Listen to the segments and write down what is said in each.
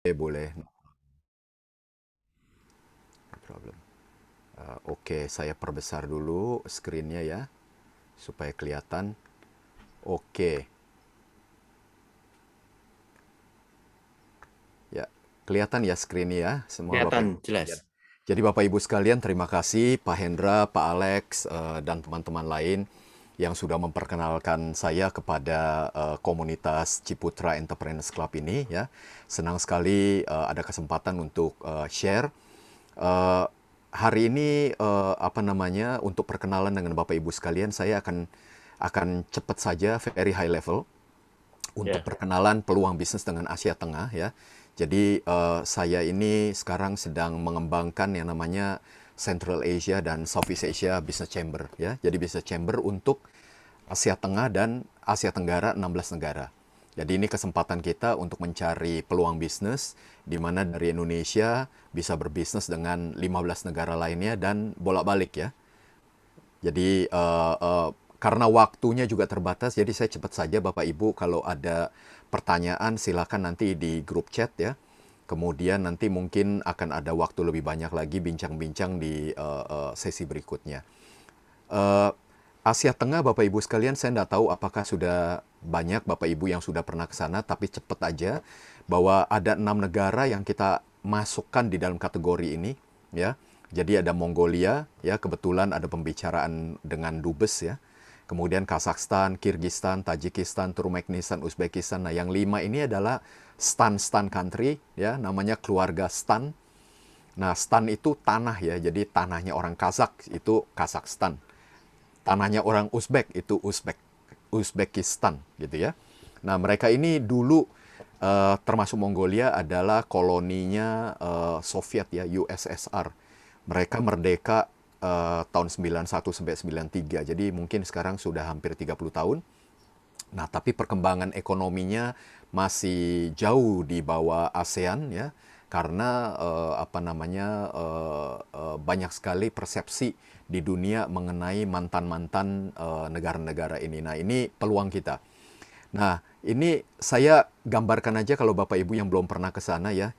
Boleh, no problem. Oke, saya perbesar dulu screen-nya ya, supaya kelihatan. Oke, ya, kelihatan ya screen-nya ya, semua Bapak Kelihatan Ibu jelas. sekalian. Jadi Bapak Ibu sekalian, terima kasih Pak Hendra, Pak Alex, dan teman-teman lain yang sudah memperkenalkan saya kepada komunitas Ciputra Entrepreneurs Club ini ya. Senang sekali ada kesempatan untuk share. Eh, Hari ini apa namanya untuk perkenalan dengan Bapak Ibu sekalian, saya akan cepat saja very high level untuk Ya. perkenalan peluang bisnis dengan Asia Tengah ya. Jadi saya ini sekarang sedang mengembangkan yang namanya Central Asia dan Southeast Asia Business Chamber ya. Jadi Business Chamber untuk Asia Tengah dan Asia Tenggara 16 negara. Jadi ini kesempatan kita untuk mencari peluang bisnis di mana dari Indonesia bisa berbisnis dengan 15 negara lainnya dan bolak-balik ya. Jadi karena waktunya juga terbatas, jadi saya cepat saja Bapak Ibu kalau ada pertanyaan silakan nanti di grup chat ya. Kemudian nanti mungkin akan ada waktu lebih banyak lagi bincang-bincang di sesi berikutnya. Eh, Asia Tengah Bapak Ibu sekalian, saya tidak tahu apakah sudah banyak Bapak Ibu yang sudah pernah ke sana, tapi cepat aja bahwa ada 6 negara yang kita masukkan di dalam kategori ini, ya. Jadi ada Mongolia, ya kebetulan ada pembicaraan dengan Dubes ya. Kemudian Kazakhstan, Kyrgyzstan, Tajikistan, Turkmenistan, Uzbekistan. Nah, yang 5 ini adalah stan country, ya, namanya keluarga stan. Nah, stan itu tanah ya, jadi tanahnya orang Kazakh itu Kazakhstan, tanahnya orang Uzbek itu Uzbekistan gitu ya. Nah, mereka ini dulu termasuk Mongolia adalah koloninya Soviet ya, USSR. Mereka merdeka tahun 91 sampai 93. Jadi mungkin sekarang sudah hampir 30 tahun. Nah, tapi perkembangan ekonominya masih jauh di bawah ASEAN ya, karena apa namanya banyak sekali persepsi di dunia mengenai mantan-mantan negara-negara ini. Nah, ini peluang kita. Nah, ini saya gambarkan aja kalau Bapak Ibu yang belum pernah ke sana ya.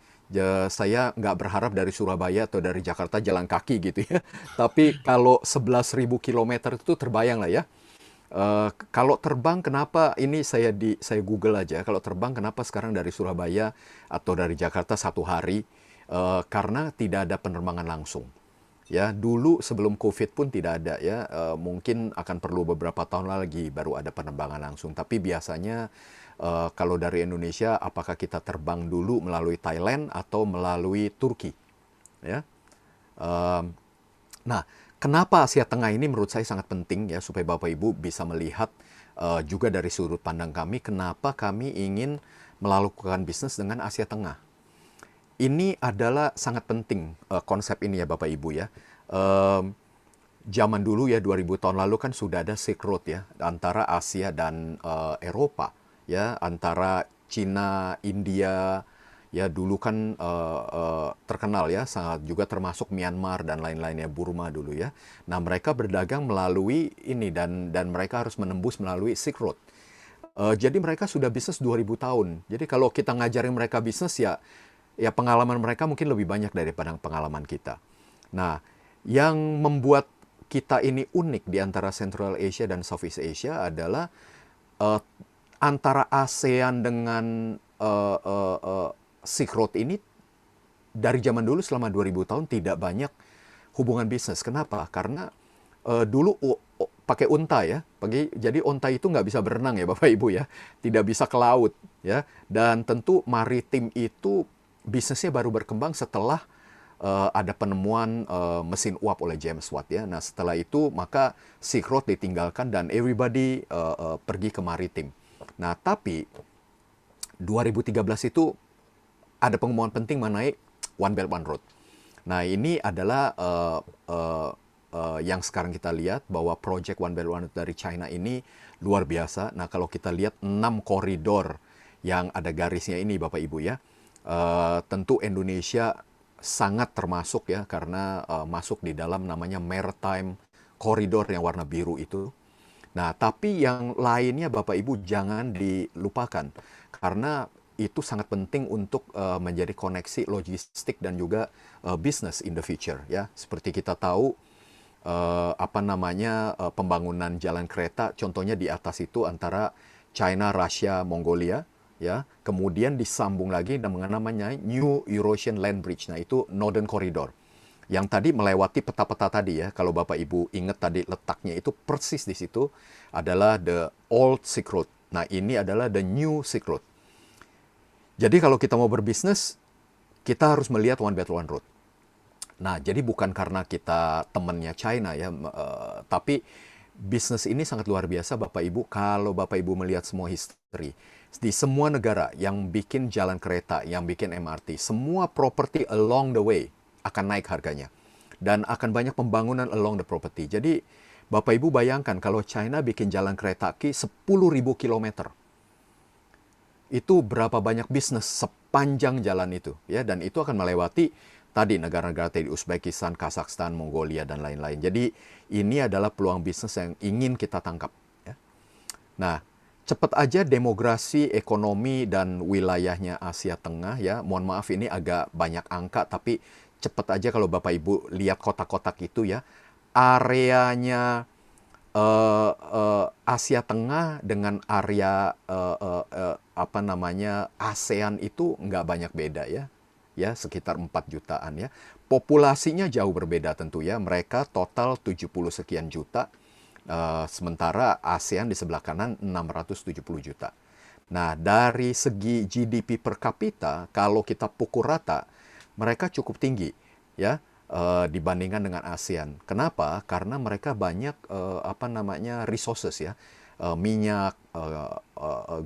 Saya nggak berharap dari Surabaya atau dari Jakarta jalan kaki gitu ya. Tapi kalau 11.000 kilometer itu terbayang lah ya. Kalau terbang kenapa ini saya Google aja. Kalau terbang kenapa sekarang dari Surabaya atau dari Jakarta 1 hari? Karena tidak ada penerbangan langsung. Ya, dulu sebelum COVID pun tidak ada ya. Mungkin akan perlu beberapa tahun lagi baru ada penerbangan langsung. Tapi biasanya kalau dari Indonesia, apakah kita terbang dulu melalui Thailand atau melalui Turki? Ya. Em, Nah, kenapa Asia Tengah ini menurut saya sangat penting ya supaya Bapak Ibu bisa melihat juga dari sudut pandang kami kenapa kami ingin melakukan bisnis dengan Asia Tengah. Ini adalah sangat penting konsep ini ya Bapak Ibu ya. Em, Zaman dulu ya 2000 tahun lalu kan sudah ada Silk Road ya antara Asia dan Eropa ya, antara Cina, India ya dulu kan terkenal ya, sangat juga termasuk Myanmar dan lain-lainnya, Burma dulu ya. Nah, mereka berdagang melalui ini dan mereka harus menembus melalui Silk Road. Jadi mereka sudah bisnis 2000 tahun. Jadi kalau kita ngajarin mereka bisnis ya pengalaman mereka mungkin lebih banyak daripada pengalaman kita. Nah, yang membuat kita ini unik di antara Central Asia dan Southeast Asia adalah eh, antara ASEAN dengan Silk Road ini dari zaman dulu selama 2000 tahun tidak banyak hubungan bisnis. Kenapa? Karena dulu pakai unta ya. Jadi unta itu nggak bisa berenang ya Bapak Ibu ya. Tidak bisa ke laut ya. Dan tentu maritim itu bisnisnya baru berkembang setelah ada penemuan mesin uap oleh James Watt ya. Nah, setelah itu maka Silk Road ditinggalkan dan everybody pergi ke maritim. Nah, tapi 2013 itu ada pengumuman penting mengenai One Belt One Road. Nah, ini adalah yang sekarang kita lihat bahwa project One Belt One Road dari China ini luar biasa. Nah, kalau kita lihat 6 koridor yang ada garisnya ini Bapak Ibu ya, tentu Indonesia sangat termasuk ya karena masuk di dalam namanya Maritime Corridor yang warna biru itu. Nah, tapi yang lainnya Bapak Ibu jangan dilupakan karena itu sangat penting untuk menjadi koneksi logistik dan juga business in the future ya. Seperti kita tahu pembangunan jalan kereta contohnya di atas itu antara China, Russia, Mongolia ya. Kemudian disambung lagi dengan namanya New Eurasian Land Bridge. Nah, itu Northern Corridor. Yang tadi melewati peta-peta tadi ya. Kalau Bapak Ibu ingat tadi letaknya itu persis di situ adalah the Old Silk Road. Nah, ini adalah the New Silk Road. Jadi kalau kita mau berbisnis, kita harus melihat One Belt One Road. Nah, jadi bukan karena kita temannya China ya, tapi bisnis ini sangat luar biasa Bapak Ibu. Kalau Bapak Ibu melihat semua history, di semua negara yang bikin jalan kereta, yang bikin MRT, semua property along the way akan naik harganya. Dan akan banyak pembangunan along the property. Jadi Bapak Ibu bayangkan kalau China bikin jalan kereta ki 10.000 kilometer. Itu berapa banyak bisnis sepanjang jalan itu ya, dan itu akan melewati tadi negara-negara tadi Uzbekistan, Kazakhstan, Mongolia dan lain-lain. Jadi ini adalah peluang bisnis yang ingin kita tangkap ya. Nah, cepat aja demografi, ekonomi dan wilayahnya Asia Tengah ya. Mohon maaf ini agak banyak angka tapi cepat aja kalau Bapak Ibu lihat kotak-kotak itu ya. Areanya Asia Tengah dengan area ASEAN itu nggak banyak beda ya. Ya, sekitar 4 jutaan ya. Populasinya jauh berbeda tentu ya. Mereka total 70 sekian juta. Sementara ASEAN di sebelah kanan 670 juta. Nah, dari segi GDP per kapita, kalau kita pukul rata, mereka cukup tinggi ya dibandingkan dengan ASEAN. Kenapa? Karena mereka banyak resources ya, minyak,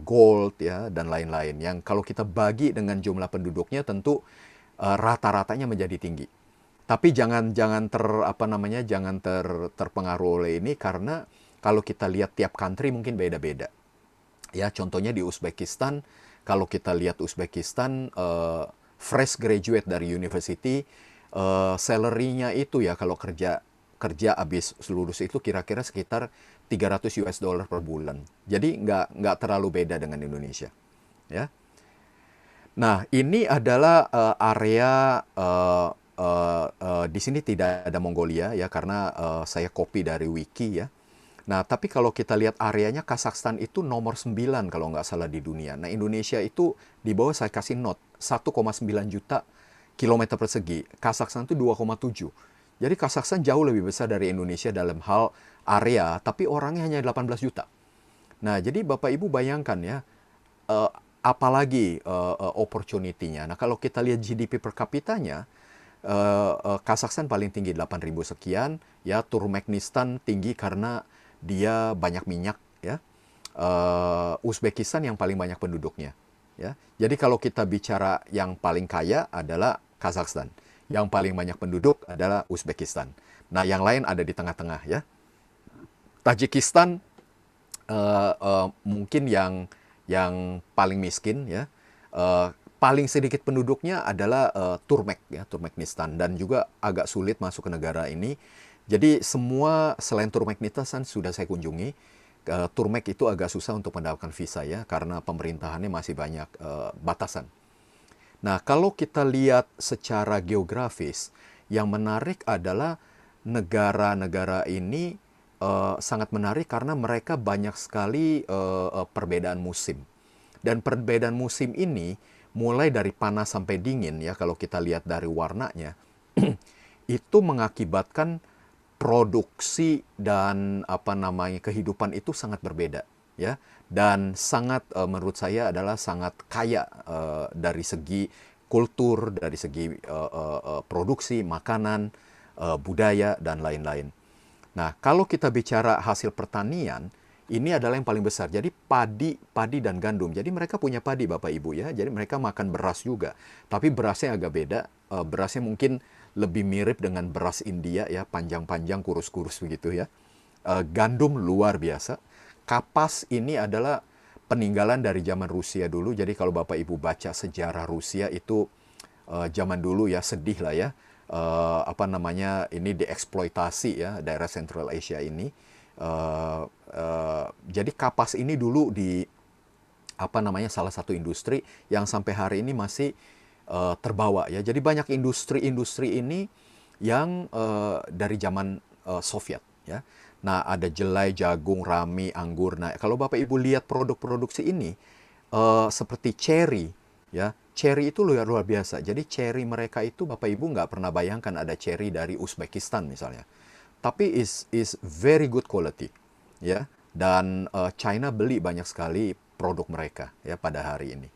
gold ya dan lain-lain. Yang kalau kita bagi dengan jumlah penduduknya tentu rata-ratanya menjadi tinggi. Tapi jangan terpengaruh oleh ini karena kalau kita lihat tiap country mungkin beda-beda. Ya, contohnya di Uzbekistan, kalau kita lihat Uzbekistan fresh graduate dari university, salary-nya itu ya kalau kerja habis lulus itu kira-kira sekitar 300 US dollar per bulan. Jadi nggak terlalu beda dengan Indonesia. Ya. Nah, ini adalah area di sini tidak ada Mongolia ya karena saya copy dari wiki ya. Nah, tapi kalau kita lihat areanya Kazakhstan itu nomor 9 kalau nggak salah di dunia. Nah, Indonesia itu di bawah saya kasih note 1,9 juta kilometer persegi. Kazakhstan itu 2,7. Jadi Kazakhstan jauh lebih besar dari Indonesia dalam hal area, tapi orangnya hanya 18 juta. Nah, jadi Bapak Ibu bayangkan ya, apalagi opportunity-nya. Nah, kalau kita lihat GDP per kapitanya, Kazakhstan paling tinggi 8.000 sekian, ya Turkmenistan tinggi karena dia banyak minyak ya. Uzbekistan yang paling banyak penduduknya ya. Jadi kalau kita bicara yang paling kaya adalah Kazakhstan, yang paling banyak penduduk adalah Uzbekistan. Nah, yang lain ada di tengah-tengah ya. Tajikistan mungkin yang paling miskin ya. Paling sedikit penduduknya adalah Turkmenistan dan juga agak sulit masuk ke negara ini. Jadi semua selain Turkmenistan sudah saya kunjungi. Turkmen itu agak susah untuk mendapatkan visa ya karena pemerintahannya masih banyak batasan. Nah, kalau kita lihat secara geografis, yang menarik adalah negara-negara ini sangat menarik karena mereka banyak sekali perbedaan musim. Dan perbedaan musim ini mulai dari panas sampai dingin ya kalau kita lihat dari warnanya itu mengakibatkan produksi dan kehidupan itu sangat berbeda ya, dan sangat menurut saya adalah sangat kaya dari segi kultur, dari segi produksi makanan, budaya dan lain-lain. Nah, kalau kita bicara hasil pertanian, ini adalah yang paling besar. Jadi padi dan gandum. Jadi mereka punya padi Bapak Ibu ya. Jadi mereka makan beras juga. Tapi berasnya agak beda. Berasnya mungkin lebih mirip dengan beras India ya, panjang-panjang, kurus-kurus begitu ya. Gandum luar biasa. Kapas ini adalah peninggalan dari zaman Rusia dulu. Jadi kalau Bapak Ibu baca sejarah Rusia itu zaman dulu ya sedih lah ya. Ini dieksploitasi ya daerah Central Asia ini. Jadi kapas ini dulu apa namanya, salah satu industri yang sampai hari ini masih terbawa ya. Jadi banyak industri-industri ini yang dari zaman Soviet ya. Nah, ada jelai, jagung, rami, anggur. Nah, kalau Bapak Ibu lihat produk produksi ini seperti cherry ya. Cherry itu luar luar biasa. Jadi cherry mereka itu Bapak Ibu nggak pernah bayangkan ada cherry dari Uzbekistan misalnya. Tapi is very good quality ya. Dan China beli banyak sekali produk mereka ya pada hari ini.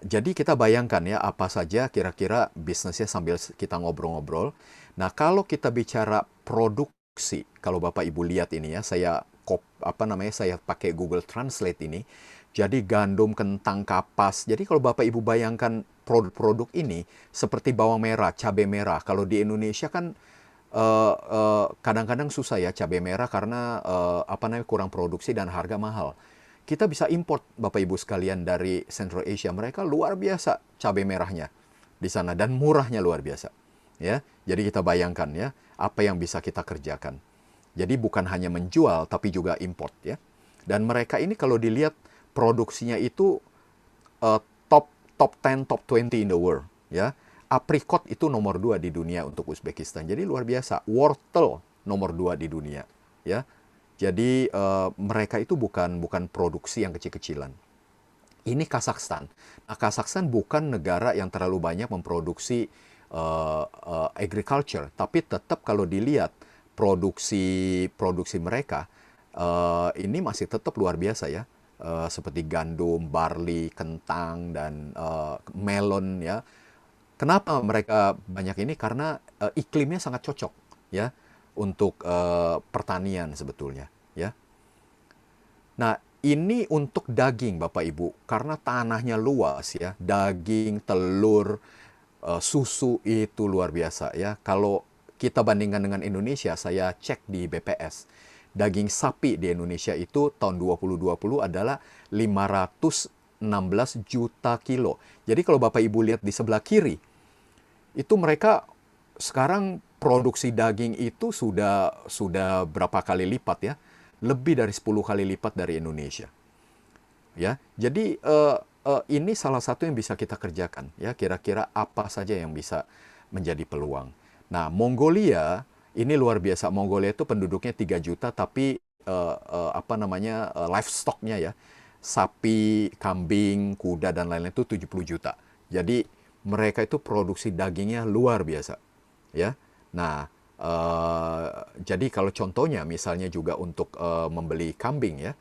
Jadi kita bayangkan ya apa saja kira-kira bisnisnya sambil kita ngobrol-ngobrol. Nah, kalau kita bicara produksi, kalau Bapak Ibu lihat ini ya, saya pakai Google Translate ini. Jadi gandum, kentang, kapas. Jadi kalau Bapak Ibu bayangkan produk-produk ini seperti bawang merah, cabai merah. Kalau di Indonesia kan kadang-kadang susah ya cabai merah karena kurang produksi dan harga mahal. Kita bisa import Bapak Ibu sekalian dari Central Asia. Mereka luar biasa cabai merahnya di sana dan murahnya luar biasa. Ya, jadi kita bayangkan ya apa yang bisa kita kerjakan. Jadi bukan hanya menjual tapi juga import ya. Dan mereka ini kalau dilihat produksinya itu top 10, top 20 in the world ya. Aprikot itu nomor 2 di dunia untuk Uzbekistan. Jadi luar biasa. Wortel nomor 2 di dunia ya. Jadi mereka itu bukan produksi yang kecil-kecilan. Ini Kazakhstan. Nah, Kazakhstan bukan negara yang terlalu banyak memproduksi agriculture, tapi tetap kalau dilihat produksi mereka ini masih tetap luar biasa ya. Seperti gandum, barley, kentang dan melon ya. Kenapa mereka banyak ini? Karena iklimnya sangat cocok ya untuk pertanian sebetulnya ya. Nah, ini untuk daging Bapak Ibu karena tanahnya luas ya. Daging, telur, susu itu luar biasa ya. Kalau kita bandingkan dengan Indonesia, saya cek di BPS. Daging sapi di Indonesia itu tahun 2020 adalah 516 juta kilo. Jadi kalau Bapak Ibu lihat di sebelah kiri, itu mereka sekarang produksi daging itu sudah berapa kali lipat ya? Lebih dari 10 kali lipat dari Indonesia. Ya. Jadi ini salah satu yang bisa kita kerjakan ya. Kira-kira apa saja yang bisa menjadi peluang. Nah, Mongolia ini luar biasa. Mongolia itu penduduknya 3 juta tapi livestocknya ya. Sapi, kambing, kuda dan lain-lain itu 70 juta. Jadi mereka itu produksi dagingnya luar biasa ya. Nah, jadi kalau contohnya misalnya juga untuk membeli kambing ya,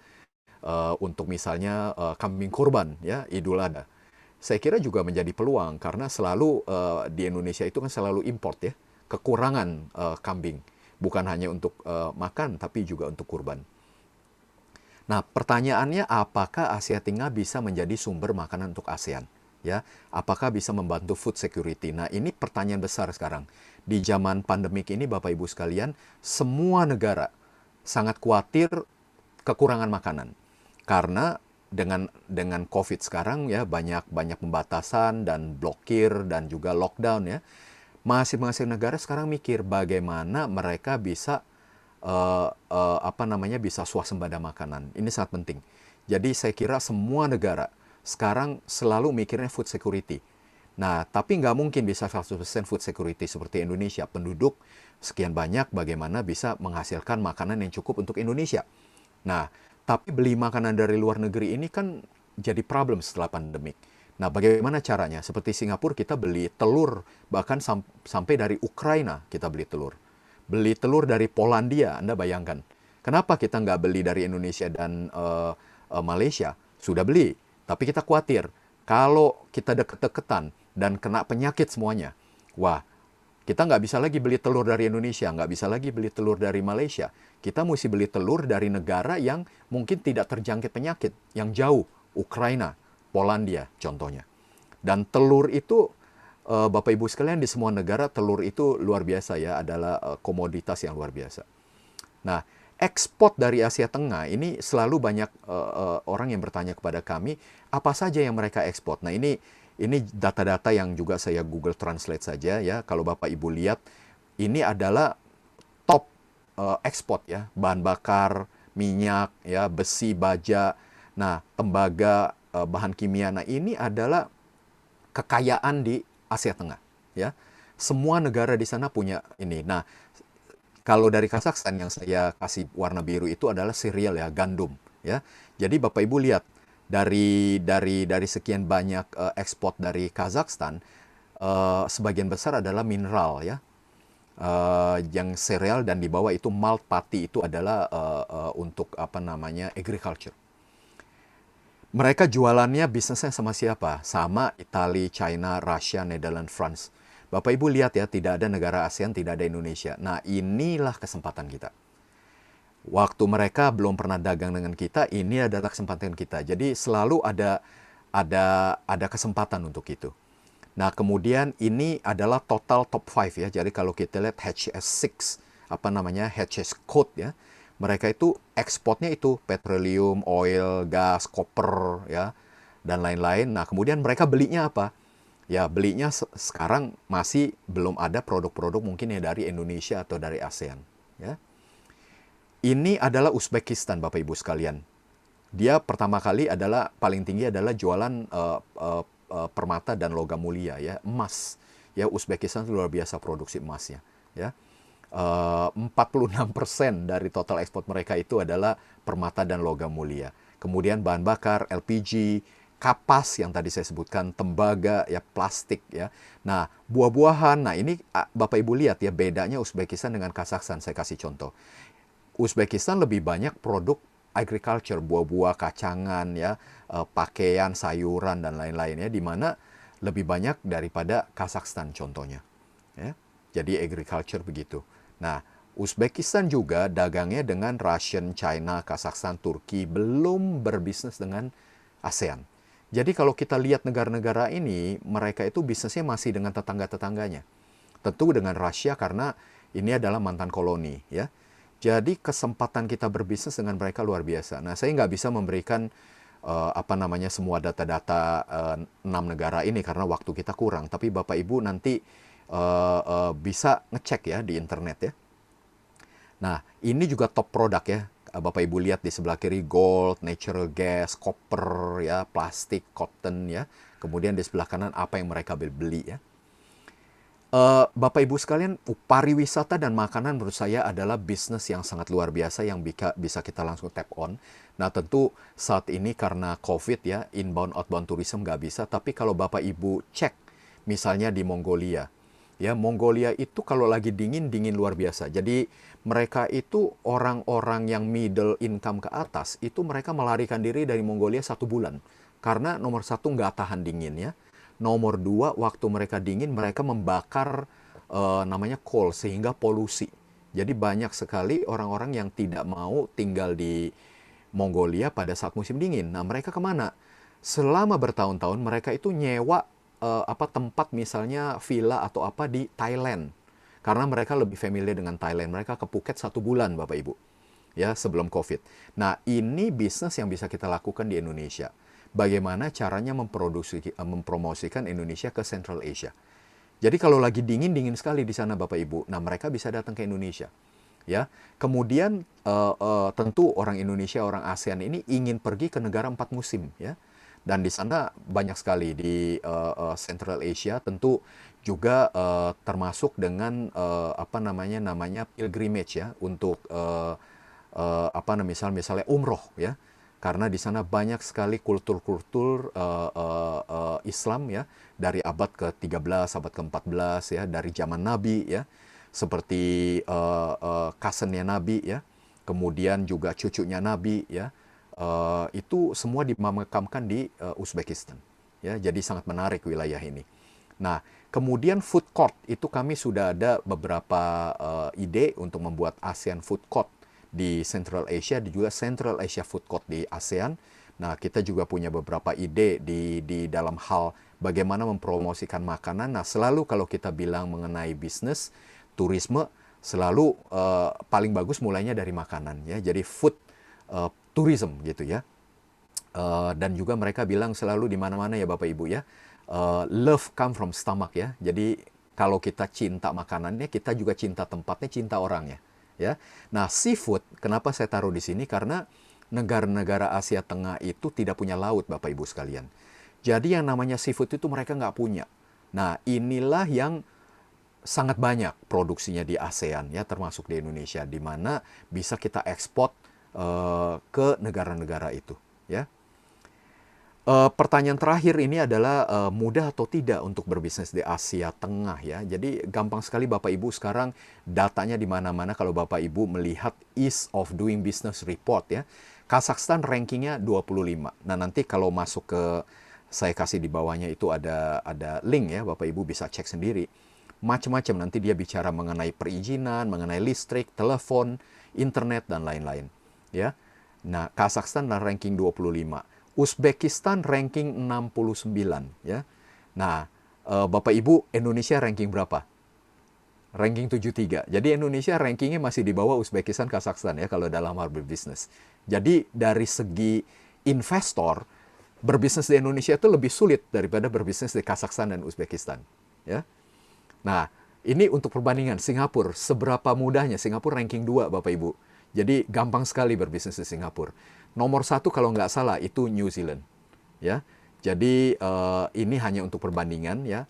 untuk misalnya kambing kurban ya, Idul Adha. Saya kira juga menjadi peluang karena selalu di Indonesia itu kan selalu import ya, kekurangan kambing. Bukan hanya untuk makan tapi juga untuk kurban. Nah, pertanyaannya apakah Asia Tenggara bisa menjadi sumber makanan untuk ASEAN? Ya, apakah bisa membantu food security? Nah, ini pertanyaan besar sekarang. Di zaman pandemik ini, Bapak Ibu sekalian, semua negara sangat khawatir kekurangan makanan. Karena dengan COVID sekarang ya banyak pembatasan dan blokir dan juga lockdown ya. Masing-masing negara sekarang mikir bagaimana mereka bisa bisa swasembada makanan. Ini sangat penting. Jadi saya kira semua negara sekarang selalu mikirnya food security. Nah, tapi nggak mungkin bisa 100% food security seperti Indonesia. Penduduk sekian banyak, bagaimana bisa menghasilkan makanan yang cukup untuk Indonesia. Nah, tapi beli makanan dari luar negeri ini kan jadi problem setelah pandemik. Nah, bagaimana caranya? Seperti Singapura kita beli telur, bahkan sampai dari Ukraina kita beli telur. Beli telur dari Polandia, Anda bayangkan. Kenapa kita nggak beli dari Indonesia dan Malaysia? Sudah beli, tapi kita khawatir. Kalau kita deket-deketan dan kena penyakit semuanya, wah, kita nggak bisa lagi beli telur dari Indonesia, nggak bisa lagi beli telur dari Malaysia. Kita mesti beli telur dari negara yang mungkin tidak terjangkit penyakit, yang jauh, Ukraina, Polandia contohnya. Dan telur itu, Bapak Ibu sekalian, di semua negara telur itu luar biasa ya, adalah komoditas yang luar biasa. Nah, ekspor dari Asia Tengah ini selalu banyak orang yang bertanya kepada kami, apa saja yang mereka ekspor. Nah, ini data-data yang juga saya Google Translate saja ya. Kalau Bapak Ibu lihat, ini adalah top ekspor ya, bahan bakar, minyak, ya, besi, baja. Nah, tembaga, bahan kimia, nah ini adalah kekayaan di Asia Tengah, ya. Semua negara di sana punya ini. Nah, kalau dari Kazakhstan yang saya kasih warna biru itu adalah cereal ya, gandum, ya. Jadi Bapak Ibu lihat dari sekian banyak ekspor dari Kazakhstan, sebagian besar adalah mineral ya. Yang sereal dan di bawah itu malt pati itu adalah untuk apa namanya agriculture. Mereka jualannya bisnisnya sama siapa? Sama Italia, China, Russia, Netherlands, France. Bapak Ibu lihat ya, tidak ada negara ASEAN, tidak ada Indonesia. Nah, inilah kesempatan kita. Waktu mereka belum pernah dagang dengan kita, ini adalah kesempatan kita. Jadi selalu ada kesempatan untuk itu. Nah, kemudian ini adalah total top 5 ya. Jadi kalau kita lihat HS6, apa namanya, HS code ya. Mereka itu ekspornya itu petroleum, oil, gas, copper ya, dan lain-lain. Nah, kemudian mereka belinya apa? Ya, belinya sekarang masih belum ada produk-produk mungkin ya dari Indonesia atau dari ASEAN ya. Ini adalah Uzbekistan Bapak Ibu sekalian. Dia pertama kali adalah paling tinggi adalah jualan permata dan logam mulia ya, emas. Ya, Uzbekistan itu luar biasa produksi emasnya ya. 46% dari total ekspor mereka itu adalah permata dan logam mulia. Kemudian bahan bakar, LPG, kapas yang tadi saya sebutkan, tembaga, ya plastik ya. Nah, buah-buahan, nah ini Bapak Ibu lihat ya bedanya Uzbekistan dengan Kazakhstan, saya kasih contoh. Uzbekistan lebih banyak produk agriculture, buah-buah, kacangan ya, pakaian, sayuran dan lain-lain ya, di mana lebih banyak daripada Kazakhstan contohnya. Ya. Jadi agriculture begitu. Nah, Uzbekistan juga dagangnya dengan Russian, China, Kazakhstan, Turki, belum berbisnis dengan ASEAN. Jadi kalau kita lihat negara-negara ini, mereka itu bisnisnya masih dengan tetangga-tetangganya. Tentu dengan Rusia karena ini adalah mantan koloni ya. Jadi kesempatan kita berbisnis dengan mereka luar biasa. Nah, saya nggak bisa memberikan apa namanya semua data-data 6 negara ini karena waktu kita kurang. Tapi Bapak Ibu nanti bisa ngecek ya di internet ya. Nah, ini juga top produk ya. Bapak Ibu lihat di sebelah kiri gold, natural gas, copper ya, plastik, cotton ya. Kemudian di sebelah kanan apa yang mereka beli ya. Bapak Ibu sekalian, pariwisata dan makanan menurut saya adalah bisnis yang sangat luar biasa yang bisa kita langsung tap on. Nah, tentu saat ini karena COVID ya, inbound outbound tourism nggak bisa. Tapi kalau Bapak Ibu cek misalnya di Mongolia, ya Mongolia itu kalau lagi dingin, dingin luar biasa. Jadi mereka itu orang-orang yang middle income ke atas, itu mereka melarikan diri dari Mongolia 1 bulan. Karena nomor satu nggak tahan dingin ya. Nomor dua, waktu mereka dingin, mereka membakar namanya coal sehingga polusi. Jadi banyak sekali orang-orang yang tidak mau tinggal di Mongolia pada saat musim dingin. Nah, mereka kemana? Selama bertahun-tahun mereka itu nyewa tempat misalnya villa atau apa di Thailand. Karena mereka lebih familiar dengan Thailand. Mereka ke Phuket 1 bulan, Bapak Ibu. Ya, sebelum COVID. Nah, ini bisnis yang bisa kita lakukan di Indonesia. Bagaimana caranya mempromosikan Indonesia ke Central Asia. Jadi kalau lagi dingin sekali di sana Bapak Ibu, nah mereka bisa datang ke Indonesia. Ya, kemudian tentu orang Indonesia, orang ASEAN ini ingin pergi ke negara 4 musim ya. Dan di sana banyak sekali di Central Asia tentu juga termasuk dengan namanya pilgrimage ya untuk misalnya umroh ya. Karena di sana banyak sekali kultur-kultur Islam ya, dari abad ke-13, abad ke-14 ya, dari zaman Nabi ya, seperti cousin-nya Nabi ya, kemudian juga cucunya Nabi ya, itu semua dimakamkan di Uzbekistan ya, jadi sangat menarik wilayah ini. Nah, kemudian food court itu kami sudah ada beberapa ide untuk membuat ASEAN food court di Central Asia, di juga Central Asia Food Court di ASEAN. Nah, kita juga punya beberapa ide di dalam hal bagaimana mempromosikan makanan. Nah, selalu kalau kita bilang mengenai bisnis, turisme, selalu paling bagus mulainya dari makanan ya. Jadi food tourism gitu ya. Dan juga mereka bilang selalu di mana-mana ya Bapak Ibu ya, love come from stomach ya. Jadi kalau kita cinta makanannya, kita juga cinta tempatnya, cinta orangnya. Ya, nah seafood, kenapa saya taruh di sini? Karena negara-negara Asia Tengah itu tidak punya laut, Bapak Ibu sekalian. Jadi yang namanya seafood itu mereka nggak punya. Nah, inilah yang sangat banyak produksinya di ASEAN ya, termasuk di Indonesia, di mana bisa kita ekspor ke negara-negara itu. Ya. Pertanyaan terakhir ini adalah mudah atau tidak untuk berbisnis di Asia Tengah ya. Jadi gampang sekali Bapak Ibu sekarang datanya di mana-mana kalau Bapak Ibu melihat Ease of Doing Business Report ya. Kazakhstan rankingnya 25. Nah nanti kalau masuk ke saya kasih di bawahnya itu ada link ya, Bapak Ibu bisa cek sendiri. Macam-macam nanti dia bicara mengenai perizinan, mengenai listrik, telepon, internet dan lain-lain ya. Nah, Kazakhstan dan ranking 25. Uzbekistan ranking 69 ya. Nah, Bapak Ibu Indonesia ranking berapa? Ranking 73. Jadi Indonesia rankingnya masih di bawah Uzbekistan, Kazakhstan ya kalau dalam hal berbisnis. Jadi dari segi investor, berbisnis di Indonesia itu lebih sulit daripada berbisnis di Kazakhstan dan Uzbekistan ya. Nah, ini untuk perbandingan Singapura, seberapa mudahnya Singapura ranking 2 Bapak Ibu. Jadi gampang sekali berbisnis di Singapura. Nomor 1 kalau nggak salah itu New Zealand. Ya, jadi ini hanya untuk perbandingan ya.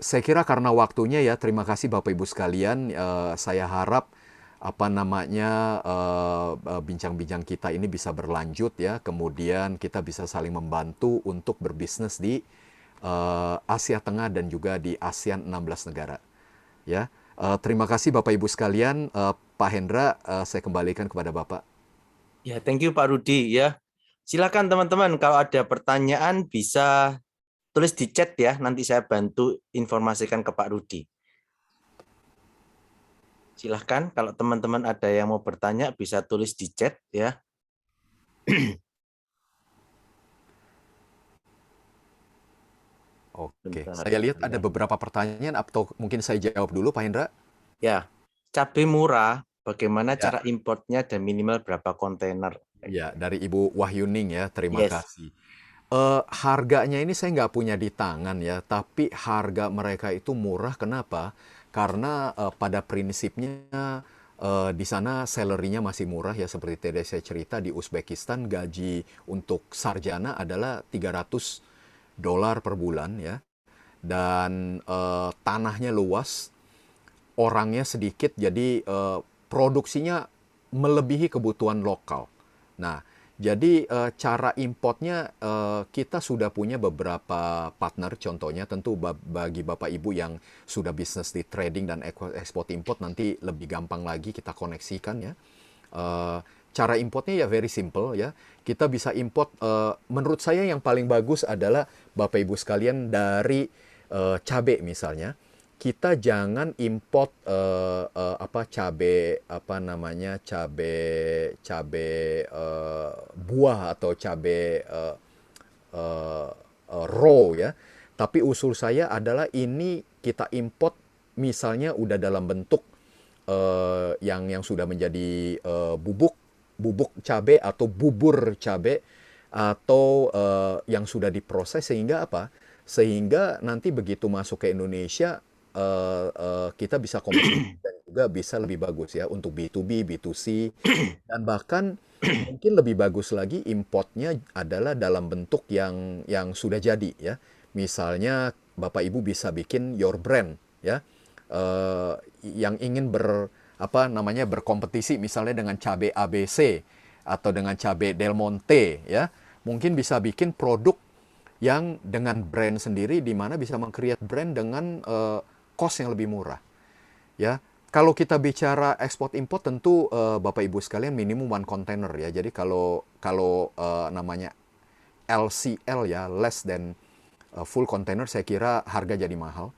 Saya kira karena waktunya ya, terima kasih Bapak Ibu sekalian. Saya harap apa namanya bincang-bincang kita ini bisa berlanjut ya. Kemudian kita bisa saling membantu untuk berbisnis di Asia Tengah dan juga di ASEAN 16 negara. Ya, terima kasih Bapak Ibu sekalian. Pak Hendra, saya kembalikan kepada Bapak. Ya, thank you Pak Rudi ya. Silakan teman-teman kalau ada pertanyaan bisa tulis di chat ya. Nanti saya bantu informasikan ke Pak Rudi. Silahkan kalau teman-teman ada yang mau bertanya bisa tulis di chat ya. Oke, Bentar, saya lihat ada beberapa pertanyaan atau mungkin saya jawab dulu Pak Hendra. Ya, cabai murah, bagaimana Ya. cara importnya dan minimal berapa kontainer? Ya, dari Ibu Wahyuning ya, terima Yes. kasih. Harganya ini saya nggak punya di tangan ya, tapi harga mereka itu murah. Kenapa? Karena pada prinsipnya di sana salary-nya masih murah ya, seperti tadi saya cerita di Uzbekistan gaji untuk sarjana adalah $300 per bulan ya, dan tanahnya luas, orangnya sedikit, jadi produksinya melebihi kebutuhan lokal. Nah, jadi cara importnya kita sudah punya beberapa partner, contohnya tentu bagi Bapak Ibu yang sudah bisnis di trading dan ekspor import nanti lebih gampang lagi kita koneksikan ya. Cara importnya ya very simple ya. Kita bisa import, menurut saya yang paling bagus adalah Bapak Ibu sekalian dari cabai misalnya. Kita jangan import cabai apa namanya cabai buah atau cabai raw ya. Tapi usul saya adalah ini kita import misalnya udah dalam bentuk yang sudah menjadi bubuk cabai atau bubur cabai atau yang sudah diproses sehingga apa? Sehingga nanti begitu masuk ke Indonesia kita bisa kompetitif dan juga bisa lebih bagus ya untuk B2B, B2C, dan bahkan mungkin lebih bagus lagi importnya adalah dalam bentuk yang sudah jadi ya. Misalnya Bapak Ibu bisa bikin your brand ya, yang ingin berkompetisi misalnya dengan cabai ABC atau dengan cabai Del Monte ya, mungkin bisa bikin produk yang dengan brand sendiri di mana bisa meng-create brand dengan cost yang lebih murah. Ya, kalau kita bicara ekspor import tentu Bapak Ibu sekalian minimum one container ya. Jadi kalau namanya LCL ya, less than full container, saya kira harga jadi mahal.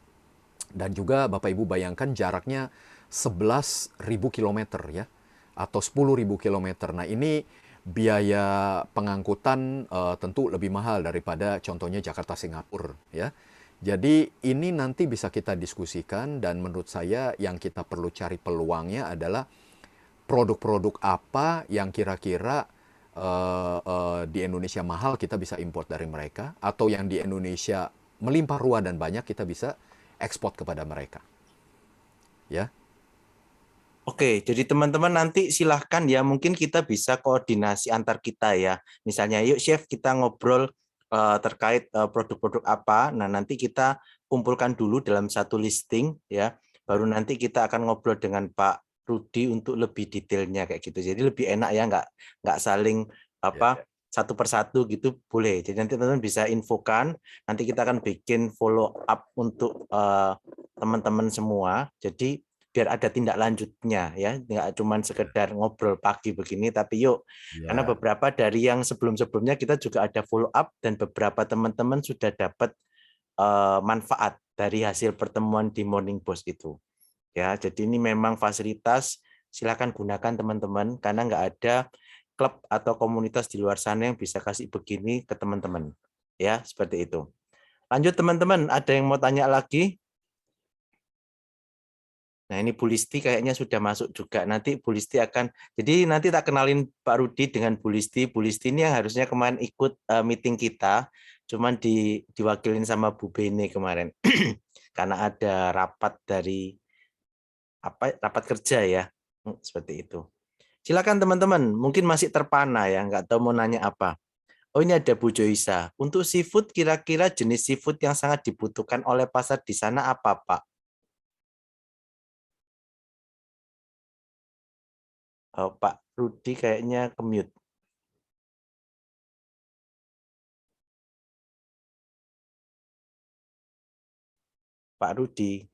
Dan juga Bapak Ibu bayangkan jaraknya 11.000 kilometer ya, atau 10.000 kilometer. Nah ini biaya pengangkutan tentu lebih mahal daripada contohnya Jakarta Singapura ya. Jadi ini nanti bisa kita diskusikan, dan menurut saya yang kita perlu cari peluangnya adalah produk-produk apa yang kira-kira di Indonesia mahal kita bisa import dari mereka, atau yang di Indonesia melimpah ruah dan banyak kita bisa ekspor kepada mereka. Ya. Oke, jadi teman-teman nanti silahkan ya, mungkin kita bisa koordinasi antar kita ya. Misalnya, yuk Chef kita ngobrol terkait produk-produk apa. Nah, nanti kita kumpulkan dulu dalam satu listing ya. Baru nanti kita akan ngobrol dengan Pak Rudi untuk lebih detailnya kayak gitu. Jadi lebih enak ya, nggak saling Ya. apa satu persatu gitu boleh. Jadi nanti teman-teman bisa infokan. Nanti kita akan bikin follow up untuk teman-teman semua. Jadi biar ada tindak lanjutnya ya, nggak cuma sekedar ngobrol pagi begini, tapi yuk, karena Ya. beberapa dari yang sebelum-sebelumnya kita juga ada follow up dan beberapa teman-teman sudah dapat manfaat dari hasil pertemuan di Morning Boss itu ya. Jadi ini memang fasilitas, silakan gunakan teman-teman, karena nggak ada klub atau komunitas di luar sana yang bisa kasih begini ke teman-teman ya, seperti itu. Lanjut teman-teman, ada yang mau tanya lagi? Nah, ini Bu Listi kayaknya sudah masuk juga. Nanti Bu Listi akan, jadi nanti tak kenalin Pak Rudi dengan Bu Listi. Bu Listi ini yang harusnya kemarin ikut meeting kita, cuman diwakilin sama Bu Bene kemarin. Karena ada rapat dari rapat kerja ya. Seperti itu. Silakan teman-teman, mungkin masih terpana ya, nggak tahu mau nanya apa. Oh, ini ada Bu Joisa. Untuk seafood, kira-kira jenis seafood yang sangat dibutuhkan oleh pasar di sana apa, Pak? Oh, Pak Rudi kayaknya ke-mute. Pak Rudi.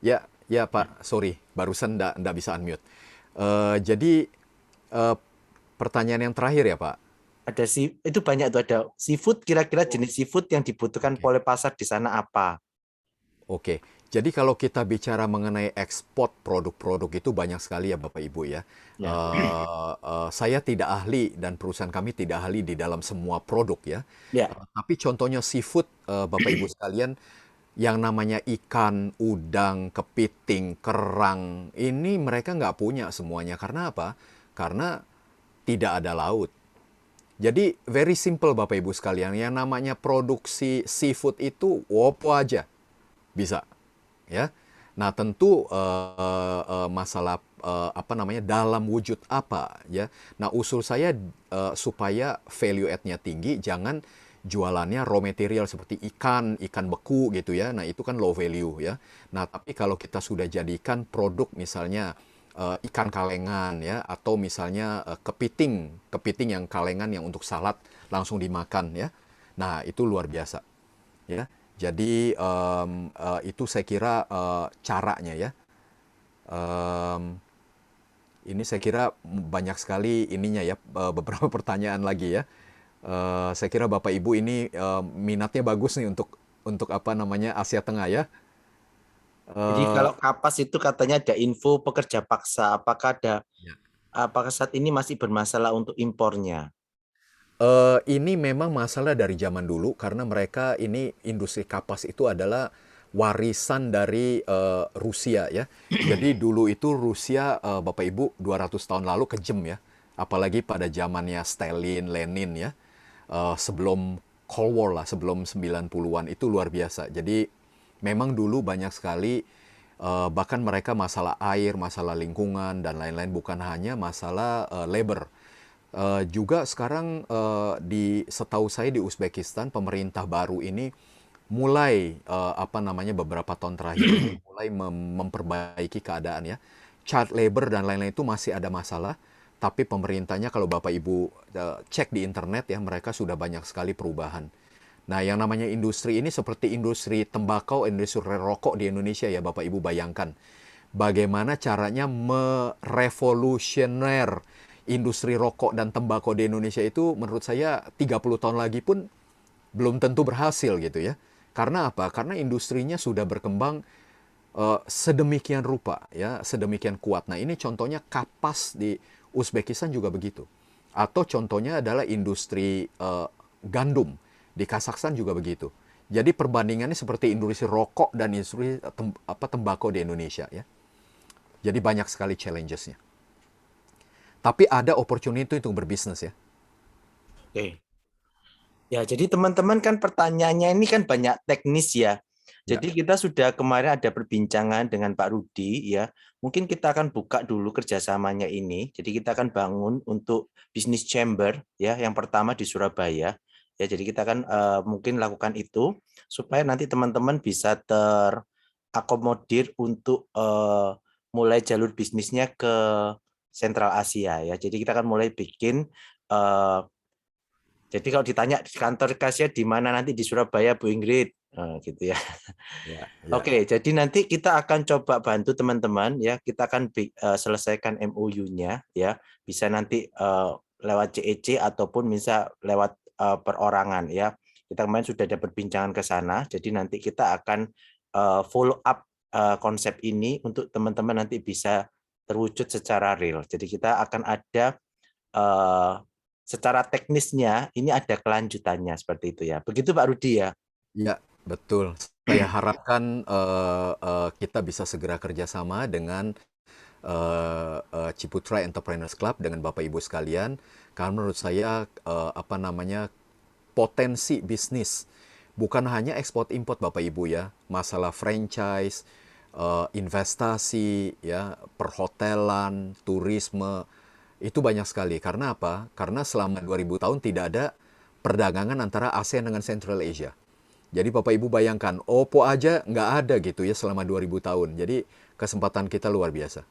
Ya Pak, sorry, barusan nggak bisa unmute. Jadi pertanyaan yang terakhir ya Pak. Ada itu banyak tuh, ada seafood, kira-kira jenis seafood yang dibutuhkan Oke. oleh pasar di sana apa? Oke, jadi kalau kita bicara mengenai ekspor produk-produk itu banyak sekali ya Bapak Ibu ya. Ya. Saya tidak ahli dan perusahaan kami tidak ahli di dalam semua produk ya. Ya. Tapi contohnya seafood, Bapak Ibu sekalian, yang namanya ikan, udang, kepiting, kerang, ini mereka nggak punya semuanya. Karena apa? Karena tidak ada laut. Jadi very simple Bapak Ibu sekalian, yang namanya produksi seafood itu wopo aja bisa ya. Nah, tentu masalah apa namanya dalam wujud apa ya. Nah, usul saya supaya value add-nya tinggi, jangan jualannya raw material seperti ikan, ikan beku gitu ya. Nah, itu kan low value ya. Nah, tapi kalau kita sudah jadikan produk misalnya ikan kalengan ya, atau misalnya kepiting, kepiting yang kalengan yang untuk salad langsung dimakan ya. Nah, itu luar biasa ya. Jadi itu saya kira caranya ya. Em, ini saya kira banyak sekali ininya ya, beberapa pertanyaan lagi ya. Saya kira Bapak Ibu ini minatnya bagus nih untuk apa namanya Asia Tengah ya. Jadi Eh, kalau kapas itu katanya ada info pekerja paksa, Ya. apakah saat ini masih bermasalah untuk impornya? Ini memang masalah dari zaman dulu karena mereka ini industri kapas itu adalah warisan dari Rusia ya. Jadi dulu itu Rusia Bapak Ibu 200 tahun lalu kejem ya. Apalagi pada zamannya Stalin, Lenin ya. Sebelum Cold War lah, sebelum 90-an itu luar biasa. Jadi memang dulu banyak sekali bahkan mereka masalah air, masalah lingkungan dan lain-lain, bukan hanya masalah labor. Juga sekarang di setahu saya di Uzbekistan pemerintah baru ini mulai apa namanya beberapa tahun terakhir ini mulai memperbaiki keadaan ya. Child labor dan lain-lain itu masih ada masalah, tapi pemerintahnya kalau Bapak Ibu cek di internet ya, mereka sudah banyak sekali perubahan. Nah, yang namanya industri ini seperti industri tembakau, industri rokok di Indonesia ya Bapak Ibu bayangkan. Bagaimana caranya merevolusioner industri rokok dan tembakau di Indonesia itu menurut saya 30 tahun lagi pun belum tentu berhasil gitu ya. Karena apa? Karena industrinya sudah berkembang sedemikian rupa ya, sedemikian kuat. Nah, ini contohnya kapas di Uzbekistan juga begitu. Atau contohnya adalah industri gandum di Kazakhstan juga begitu. Jadi perbandingannya seperti industri rokok dan industri tembakau di Indonesia ya. Jadi banyak sekali challenges-nya. Tapi ada opportunity untuk berbisnis ya. Oke. Ya, jadi teman-teman kan pertanyaannya ini kan banyak teknis ya. Ya, Jadi kita sudah kemarin ada perbincangan dengan Pak Rudi ya. Mungkin kita akan buka dulu kerjasamanya ini. Jadi kita akan bangun untuk bisnis chamber ya. Yang pertama di Surabaya. Ya, jadi kita akan mungkin lakukan itu supaya nanti teman-teman bisa terakomodir untuk mulai jalur bisnisnya ke Sentral Asia ya. Jadi kita akan mulai bikin jadi kalau ditanya kantor kasnya di mana nanti di Surabaya Bu Ingrid, gitu ya. ya, ya, Oke, jadi nanti kita akan coba bantu teman-teman ya. Kita akan selesaikan MOU-nya ya. Bisa nanti lewat CEC ataupun bisa lewat perorangan ya. Kita kemarin sudah ada perbincangan ke sana. Jadi nanti kita akan follow up konsep ini untuk teman-teman nanti bisa terwujud secara real. Jadi kita akan ada secara teknisnya ini ada kelanjutannya seperti itu ya. Begitu Pak Rudi ya. ya, betul. Saya harapkan kita bisa segera kerjasama dengan Ciputra Entrepreneurs Club dengan Bapak Ibu sekalian, karena menurut saya potensi bisnis bukan hanya ekspor import Bapak Ibu ya, masalah franchise, investasi ya, perhotelan, turisme itu banyak sekali. Karena apa? Karena selama 2000 tahun tidak ada perdagangan antara ASEAN dengan Central Asia. Jadi Bapak Ibu bayangkan, Oppo aja nggak ada gitu ya selama 2000 tahun. Jadi kesempatan kita luar biasa.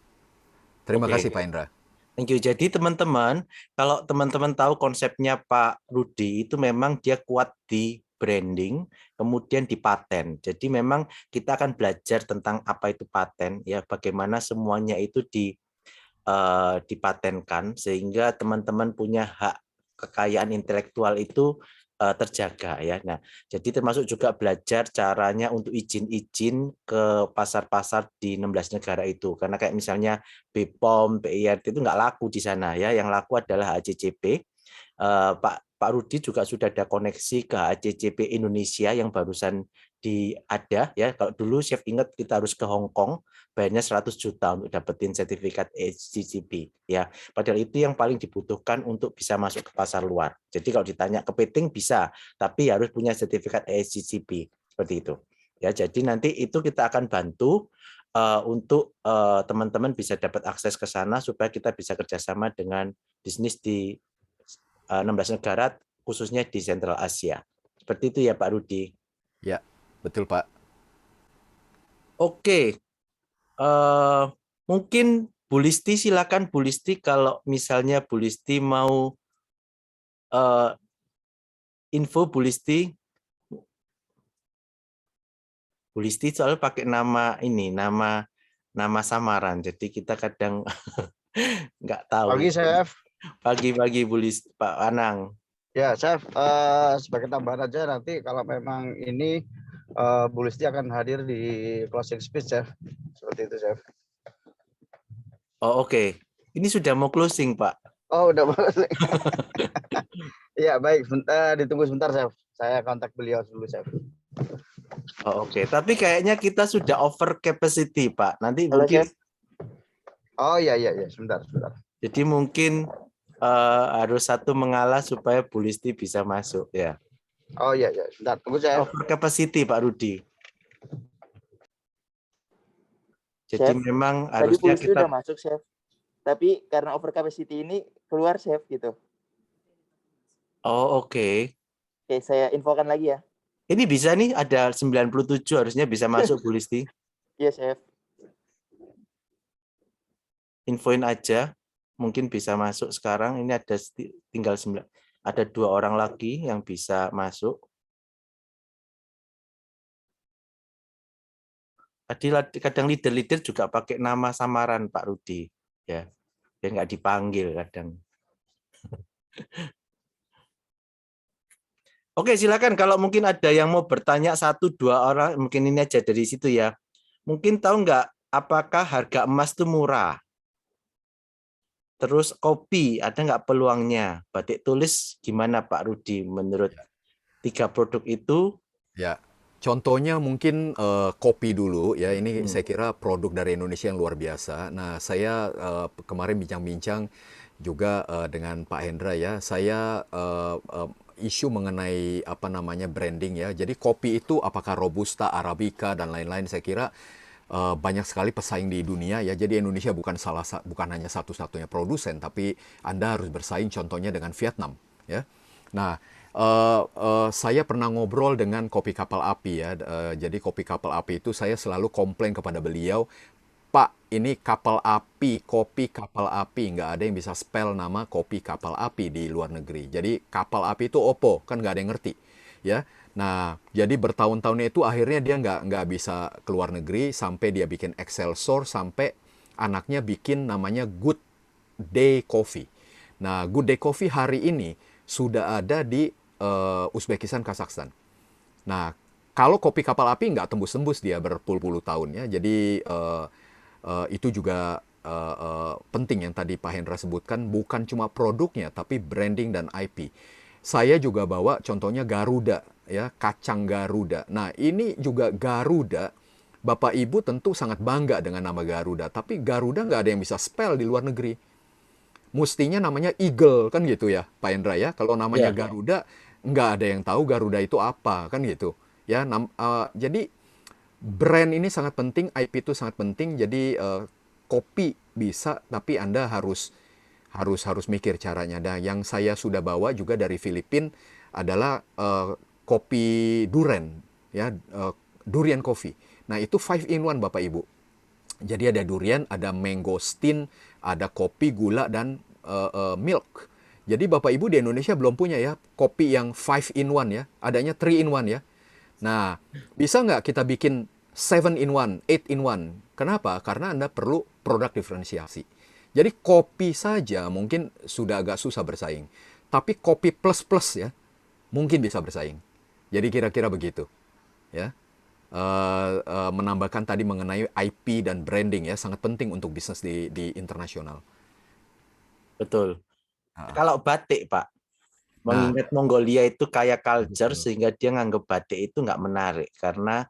Terima kasih Oke. Pak Indra. Thank you. Jadi teman-teman, kalau teman-teman tahu konsepnya Pak Rudi itu memang dia kuat di branding, kemudian di paten. Jadi memang kita akan belajar tentang apa itu paten, ya bagaimana semuanya itu dipatenkan sehingga teman-teman punya hak kekayaan intelektual itu terjaga ya. Nah, jadi termasuk juga belajar caranya untuk izin-izin ke pasar-pasar di 16 negara itu. Karena kayak misalnya BPOM, PIRT itu nggak laku di sana ya. Yang laku adalah HCCP. Pak Rudi juga sudah ada koneksi ke HCCP Indonesia yang barusan ada ya. Kalau dulu Chef ingat kita harus ke Hong Kong, bayarnya 100 juta untuk dapetin sertifikat HCCP ya. Padahal itu yang paling dibutuhkan untuk bisa masuk ke pasar luar. Jadi kalau ditanya kepiting bisa, tapi harus punya sertifikat HCCP seperti itu. Ya, jadi nanti itu kita akan bantu untuk teman-teman bisa dapat akses ke sana supaya kita bisa kerjasama dengan bisnis di 16 negara khususnya di Central Asia. Seperti itu ya Pak Rudi. Ya, betul Pak. Oke, mungkin Bu Listi silakan Bu Listi kalau misalnya Bu Listi mau info Bu Listi. Bu Listi soalnya pakai nama ini, nama samaran. Jadi kita kadang nggak tahu. Pagi, Chef. Pagi-pagi Bu Listi, Pak Anang. Ya, Chef, sebagai tambahan aja nanti kalau memang ini Bu Listi akan hadir di closing speech, Chef. Seperti itu, Chef. Oh, oke. Ini sudah mau closing, Pak. Oh, udah boleh. Iya, baik. Ditunggu sebentar, Chef. Saya kontak beliau dulu, Chef. Oh, oke. Tapi kayaknya kita sudah over capacity, Pak. Nanti Halo, mungkin Chef. Oh, iya. Sebentar. jadi mungkin harus satu mengalah supaya Bu Listi bisa masuk ya. Oh, iya. Sebentar. Tunggu, Chef. Over capacity, Pak Rudi. Jadi Chef, memang tadi harusnya polisi kita udah masuk, Chef. Tapi karena over capacity ini keluar, Chef, gitu. Oh, oke. Oke, saya infokan lagi ya. Ini bisa nih ada 97 harusnya bisa masuk Bu Listi. Iya, Chef. Infoin aja. Mungkin bisa masuk sekarang. Ini ada tinggal 9. Ada 2 orang lagi yang bisa masuk. Tadi kadang leader-leader juga pakai nama samaran Pak Rudi. Ya, biar nggak dipanggil kadang. Oke, silakan kalau mungkin ada yang mau bertanya 1-2 orang, mungkin ini aja dari situ ya. Mungkin tahu nggak apakah harga emas itu murah? Terus kopi, ada nggak peluangnya? Batik tulis gimana Pak Rudi menurut 3 produk itu? Ya, contohnya mungkin kopi dulu ya. Ini saya kira produk dari Indonesia yang luar biasa. Nah, saya kemarin bincang-bincang juga dengan Pak Hendra ya. Saya isu mengenai apa namanya branding ya. Jadi kopi itu apakah Robusta, Arabica dan lain-lain, saya kira banyak sekali pesaing di dunia ya. Jadi Indonesia bukan hanya satu-satunya produsen, tapi Anda harus bersaing contohnya dengan Vietnam ya. Nah, saya pernah ngobrol dengan kopi kapal api ya. Jadi kopi kapal api itu saya selalu komplain kepada beliau, Pak, ini kapal api, kopi kapal api, nggak ada yang bisa spell nama kopi kapal api di luar negeri. Jadi kapal api itu opo, kan nggak ada yang ngerti, ya. Nah, jadi bertahun-tahun itu akhirnya dia nggak bisa keluar negeri sampai dia bikin Excelsior, sampai anaknya bikin namanya Good Day Coffee. Nah, Good Day Coffee hari ini sudah ada di Uzbekistan, Kazakhstan. Nah, kalau kopi kapal api nggak tembus-tembus dia berpuluh-puluh tahun ya. Jadi itu juga penting yang tadi Pak Hendra sebutkan, bukan cuma produknya tapi branding dan IP. Saya juga bawa contohnya Garuda ya, kacang Garuda. Nah, ini juga Garuda, Bapak Ibu tentu sangat bangga dengan nama Garuda, tapi Garuda nggak ada yang bisa spell di luar negeri. Mestinya namanya Eagle kan gitu ya, Pak Hendra ya. Kalau namanya Ya, Garuda, nggak ada yang tahu Garuda itu apa kan gitu. Ya, jadi brand ini sangat penting, IP itu sangat penting. Jadi kopi bisa, tapi Anda harus mikir caranya. Dan yang saya sudah bawa juga dari Filipina adalah kopi durian, ya, durian coffee. Nah, itu 5 in 1 Bapak Ibu. Jadi ada durian, ada mangosteen, ada kopi, gula, dan milk. Jadi Bapak Ibu di Indonesia belum punya ya kopi yang 5 in 1 ya, adanya 3 in 1 ya. Nah, bisa nggak kita bikin 7 in 1, 8 in 1? Kenapa? Karena Anda perlu produk diferensiasi. Jadi kopi saja mungkin sudah agak susah bersaing. Tapi kopi plus-plus ya, mungkin bisa bersaing. Jadi kira-kira begitu. Ya. Menambahkan tadi mengenai IP dan branding ya, sangat penting untuk bisnis di internasional. betul. Ah, Kalau batik, Pak, Nah, mengingat Mongolia itu kaya culture betul. sehingga dia nganggap batik itu nggak menarik karena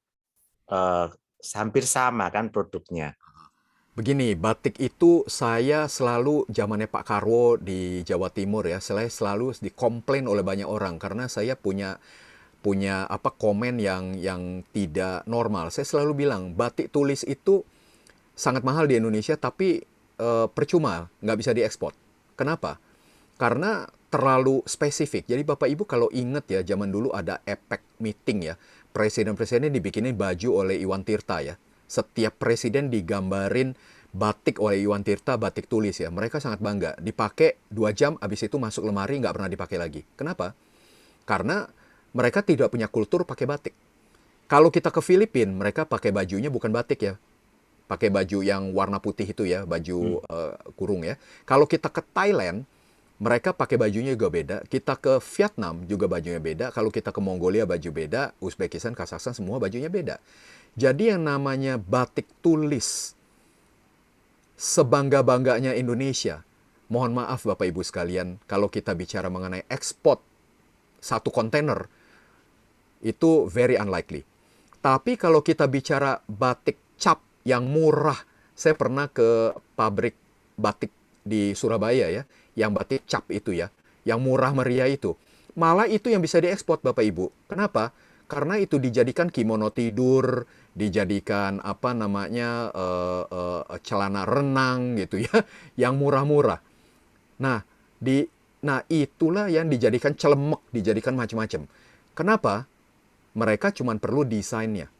eh, hampir sama kan produknya. Begini, batik itu saya selalu zamannya Pak Karwo di Jawa Timur ya, saya selalu dikomplain oleh banyak orang karena saya punya punya apa komen yang tidak normal. Saya selalu bilang batik tulis itu sangat mahal di Indonesia tapi percuma, nggak bisa diekspor. Kenapa? Karena terlalu spesifik. Jadi Bapak Ibu kalau ingat ya, zaman dulu ada APEC meeting ya. Presiden-presiden dibikinin baju oleh Iwan Tirta ya. Setiap presiden digambarin batik oleh Iwan Tirta, batik tulis ya. Mereka sangat bangga. Dipakai 2 jam, habis itu masuk lemari, nggak pernah dipakai lagi. Kenapa? Karena mereka tidak punya kultur pakai batik. Kalau kita ke Filipina, mereka pakai bajunya bukan batik ya. Pakai baju yang warna putih itu ya, baju kurung ya. Kalau kita ke Thailand, mereka pakai bajunya juga beda. Kita ke Vietnam juga bajunya beda. Kalau kita ke Mongolia baju beda. Uzbekistan, Kazakhstan semua bajunya beda. Jadi yang namanya batik tulis sebangga-bangganya Indonesia. Mohon maaf Bapak Ibu sekalian, kalau kita bicara mengenai ekspor satu kontainer, itu very unlikely. Tapi kalau kita bicara batik cap yang murah, saya pernah ke pabrik batik di Surabaya ya, yang batik cap itu ya, yang murah meriah itu. Malah itu yang bisa diekspor Bapak Ibu. Kenapa? Karena itu dijadikan kimono tidur, dijadikan apa namanya celana renang gitu ya, yang murah-murah. Nah, nah itulah yang dijadikan celemek, dijadikan macam-macam. Kenapa? Mereka cuma perlu desainnya.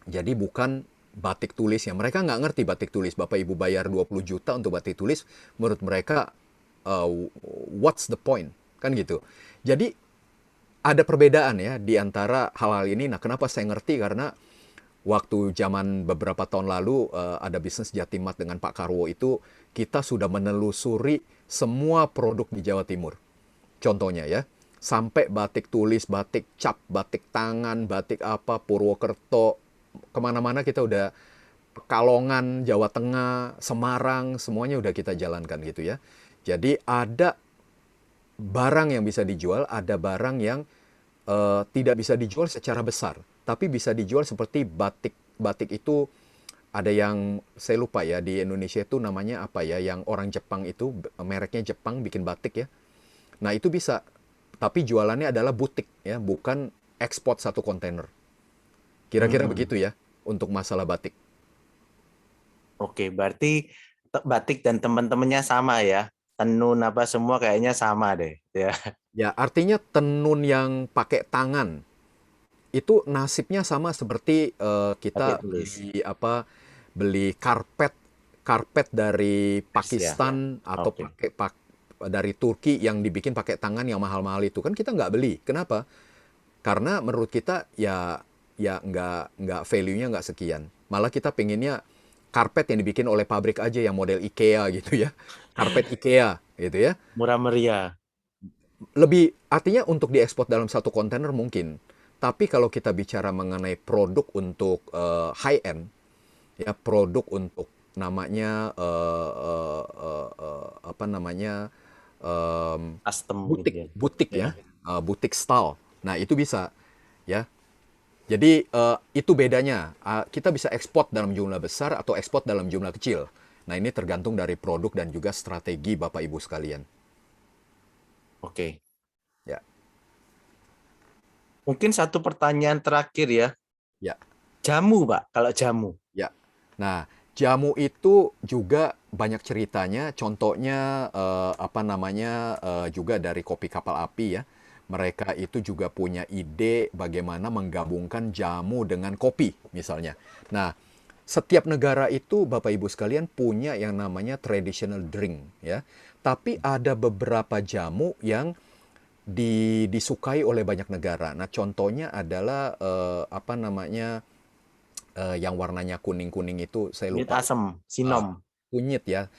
Jadi bukan batik tulisnya. Mereka nggak ngerti batik tulis. Bapak Ibu bayar 20 juta untuk batik tulis, menurut mereka uh, what's the point? Kan gitu. Jadi ada perbedaan ya di antara hal-hal ini. Nah, kenapa saya ngerti? Karena waktu zaman beberapa tahun lalu ada bisnis Jatimat dengan Pak Karwo itu, kita sudah menelusuri semua produk di Jawa Timur. Contohnya ya, sampai batik tulis, batik cap, batik tangan, batik apa, Purwokerto, kemana-mana kita udah, Pekalongan, Jawa Tengah, Semarang, semuanya udah kita jalankan gitu ya. Jadi ada barang yang bisa dijual, ada barang yang tidak bisa dijual secara besar, tapi bisa dijual seperti batik. Batik itu ada yang saya lupa ya, di Indonesia itu namanya apa ya, yang orang Jepang itu mereknya Jepang bikin batik ya. Nah itu bisa tapi jualannya adalah butik ya, bukan ekspor satu kontainer. Kira-kira begitu ya untuk masalah batik. Oke, berarti batik dan teman-temannya sama ya. Tenun apa semua kayaknya sama deh ya. Ya, artinya tenun yang pakai tangan itu nasibnya sama seperti Pakai kita tulis. beli karpet dari Ya. Pakistan atau Oke. dari Turki yang dibikin pakai tangan yang mahal-mahal itu kan kita nggak beli. Kenapa? Karena menurut kita ya nggak value-nya nggak sekian. Malah kita pengennya karpet yang dibikin oleh pabrik aja yang model IKEA gitu ya. Karpet IKEA gitu ya. Murah meriah. Lebih artinya untuk diekspor dalam satu kontainer mungkin. Tapi kalau kita bicara mengenai produk untuk high end, ya produk untuk namanya apa namanya Custom gitu butik ya. butik Ya. ya, butik style. Nah itu bisa ya. Jadi itu bedanya. Kita bisa ekspor dalam jumlah besar atau ekspor dalam jumlah kecil. Nah ini tergantung dari produk dan juga strategi Bapak Ibu sekalian. Oke. Ya, Mungkin satu pertanyaan terakhir ya. ya. Jamu, Pak, kalau jamu. Ya. Nah, jamu itu juga banyak ceritanya. Contohnya apa namanya juga dari Kopi Kapal Api ya. Mereka itu juga punya ide bagaimana menggabungkan jamu dengan kopi misalnya. Nah, setiap negara itu Bapak Ibu sekalian punya yang namanya traditional drink ya. Tapi ada beberapa jamu yang disukai oleh banyak negara. Nah, contohnya adalah apa namanya yang warnanya kuning-kuning itu saya Kunyit lupa. asam, sinom. Kunyit ya.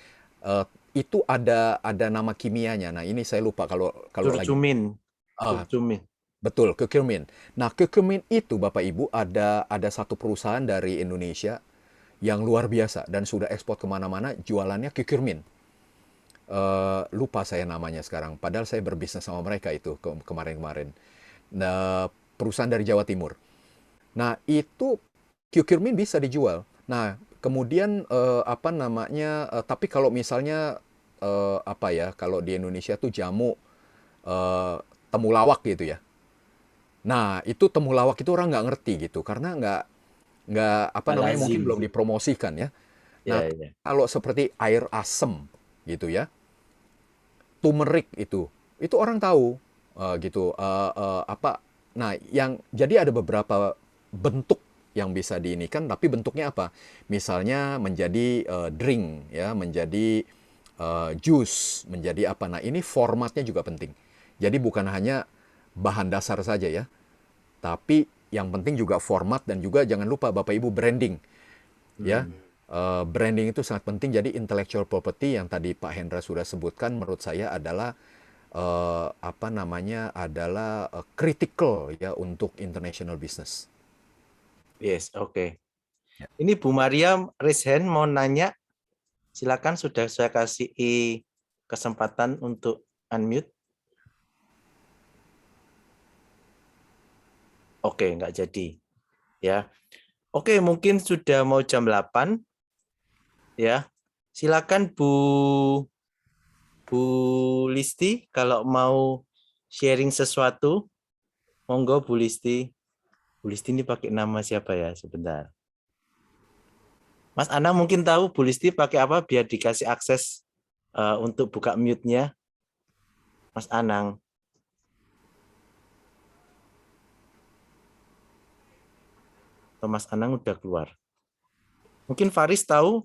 Itu ada nama kimianya. Nah, ini saya lupa kalau lagi. Curcumin. Ah, Curcumin. betul, curcumin. Nah, curcumin itu Bapak Ibu ada satu perusahaan dari Indonesia yang luar biasa dan sudah ekspor kemana-mana jualannya curcumin. Lupa saya namanya sekarang. Padahal saya berbisnis sama mereka itu kemarin-kemarin. Nah, perusahaan dari Jawa Timur. Nah, itu curcumin bisa dijual. Nah, kemudian apa namanya? Tapi kalau misalnya apa ya? Kalau di Indonesia tuh jamu eh, temulawak gitu ya. Nah, itu temulawak itu orang nggak ngerti gitu karena nggak apa Nggak namanya mungkin lazim. belum dipromosikan ya. Nah, Ya, ya. kalau seperti air asem gitu ya, turmeric itu orang tahu gitu apa. Nah, yang jadi ada beberapa bentuk yang bisa diinikan, tapi bentuknya apa? Misalnya menjadi drink ya, menjadi jus, menjadi apa? Nah, ini formatnya juga penting. Jadi bukan hanya bahan dasar saja ya, tapi yang penting juga format dan juga jangan lupa Bapak Ibu branding ya. Branding itu sangat penting. Jadi intellectual property yang tadi Pak Hendra sudah sebutkan menurut saya adalah apa namanya adalah critical ya untuk international business. Yes, oke. Ya. Ini Bu Maria raise hand mau nanya. Silakan, sudah saya kasih kesempatan untuk unmute. Oke, nggak jadi. Ya. Oke, mungkin sudah mau jam 8. Ya. Silakan Bu Listi kalau mau sharing sesuatu. Monggo Bu Listi. Bu Listi ini pakai nama siapa ya? Sebentar. Mas Anang mungkin tahu Bu Listi pakai apa biar dikasih akses untuk buka mute-nya. Mas Anang. Atau Mas Anang udah keluar. Mungkin Faris tahu.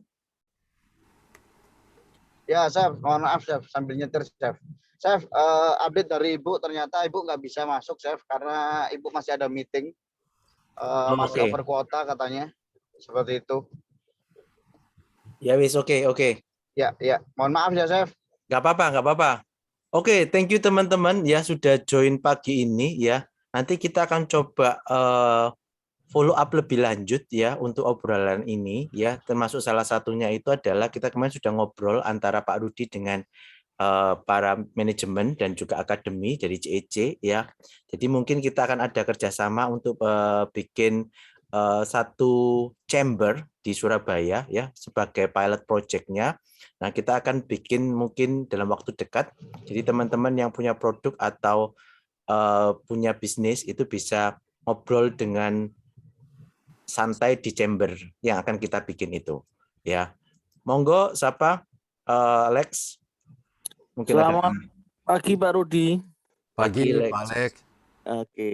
Ya, Chef, mohon maaf, Chef, sambil nyetir, Chef. Chef, update dari Ibu, ternyata Ibu nggak bisa masuk, Chef, karena Ibu masih ada meeting. Masih Oke. over kuota katanya. Seperti itu. Ya wis, oke. Ya, mohon maaf ya, Chef. Nggak apa-apa. Oke, thank you teman-teman ya sudah join pagi ini ya. Nanti kita akan coba follow up lebih lanjut ya untuk obrolan ini ya. Termasuk salah satunya itu adalah kita kemarin sudah ngobrol antara Pak Rudi dengan para manajemen dan juga akademi dari CEC ya. Jadi mungkin kita akan ada kerjasama untuk bikin satu chamber di Surabaya ya sebagai pilot project-nya. Nah, kita akan bikin mungkin dalam waktu dekat. Jadi teman-teman yang punya produk atau punya bisnis itu bisa ngobrol dengan santai di chamber yang akan kita bikin itu. Ya, monggo siapa? Lex, mungkin ada. Selamat pagi Pak Rudi. Pagi, Lex. Pak Alex. Oke.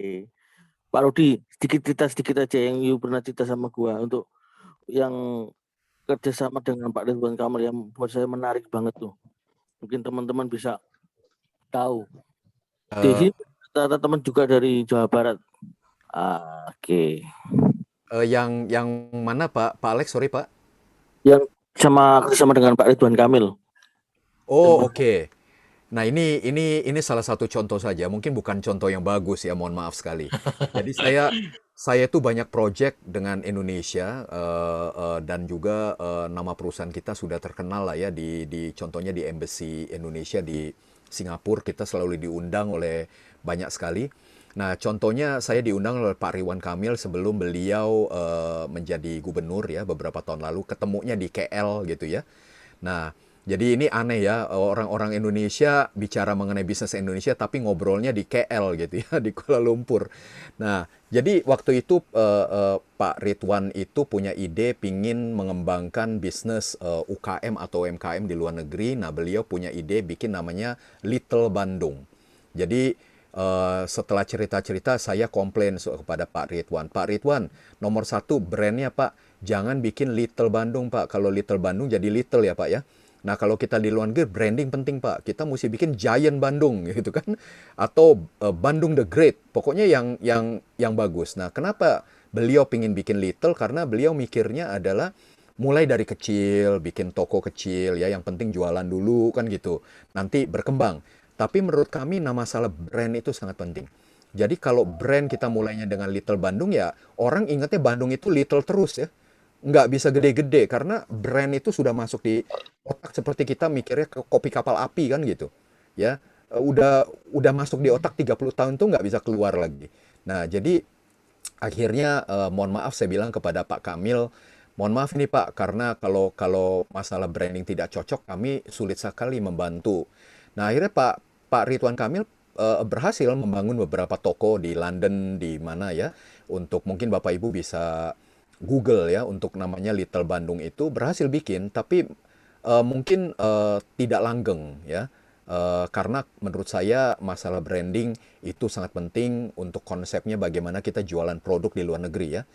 Pak Rudi, sedikit aja yang you pernah cerita sama gua untuk yang kerjasama dengan Pak Ridwan Kamil yang buat saya menarik banget tuh. Mungkin teman-teman bisa tahu. Di Eh, sini ternyata teman juga dari Jawa Barat. Oke. yang mana Pak Alex? Sorry Pak. Yang kerjasama dengan Pak Ridwan Kamil. Oh, oke. Nah, ini salah satu contoh saja. Mungkin bukan contoh yang bagus ya, mohon maaf sekali. Jadi saya itu banyak project dengan Indonesia dan juga nama perusahaan kita sudah terkenal lah ya di contohnya di Embassy Indonesia di Singapura, kita selalu diundang oleh banyak sekali. Nah, contohnya saya diundang oleh Pak Ridwan Kamil sebelum beliau menjadi gubernur ya beberapa tahun lalu, ketemunya di KL gitu ya. Nah, jadi ini aneh ya, orang-orang Indonesia bicara mengenai bisnis Indonesia tapi ngobrolnya di KL gitu ya, di Kuala Lumpur. Nah, jadi waktu itu Pak Ridwan itu punya ide pingin mengembangkan bisnis UKM atau UMKM di luar negeri. Nah, beliau punya ide bikin namanya Little Bandung. Jadi setelah cerita-cerita saya komplain kepada Pak Ridwan. Pak Ridwan, nomor satu brandnya Pak, jangan bikin Little Bandung Pak. Kalau Little Bandung jadi Little ya Pak ya. Nah kalau kita di luar negeri branding penting Pak. Kita mesti bikin Giant Bandung gitu kan. Atau Bandung the Great. Pokoknya yang bagus. Nah kenapa beliau pingin bikin Little? Karena beliau mikirnya adalah mulai dari kecil, bikin toko kecil ya. Yang penting jualan dulu kan gitu. Nanti berkembang. Tapi menurut kami masalah brand itu sangat penting. Jadi kalau brand kita mulainya dengan Little Bandung ya orang ingatnya Bandung itu Little terus ya. Nggak bisa gede-gede karena brand itu sudah masuk di otak seperti kita mikirnya ke kopi kapal api kan gitu. Ya, udah masuk di otak 30 tahun tuh nggak bisa keluar lagi. Nah, jadi akhirnya mohon maaf saya bilang kepada Pak Kamil, mohon maaf ini Pak karena kalau masalah branding tidak cocok kami sulit sekali membantu. Nah, akhirnya Pak Ridwan Kamil berhasil membangun beberapa toko di London di mana ya untuk mungkin Bapak Ibu bisa Google ya untuk namanya Little Bandung itu berhasil bikin tapi mungkin tidak langgeng ya. Karena menurut saya masalah branding itu sangat penting untuk konsepnya bagaimana kita jualan produk di luar negeri ya.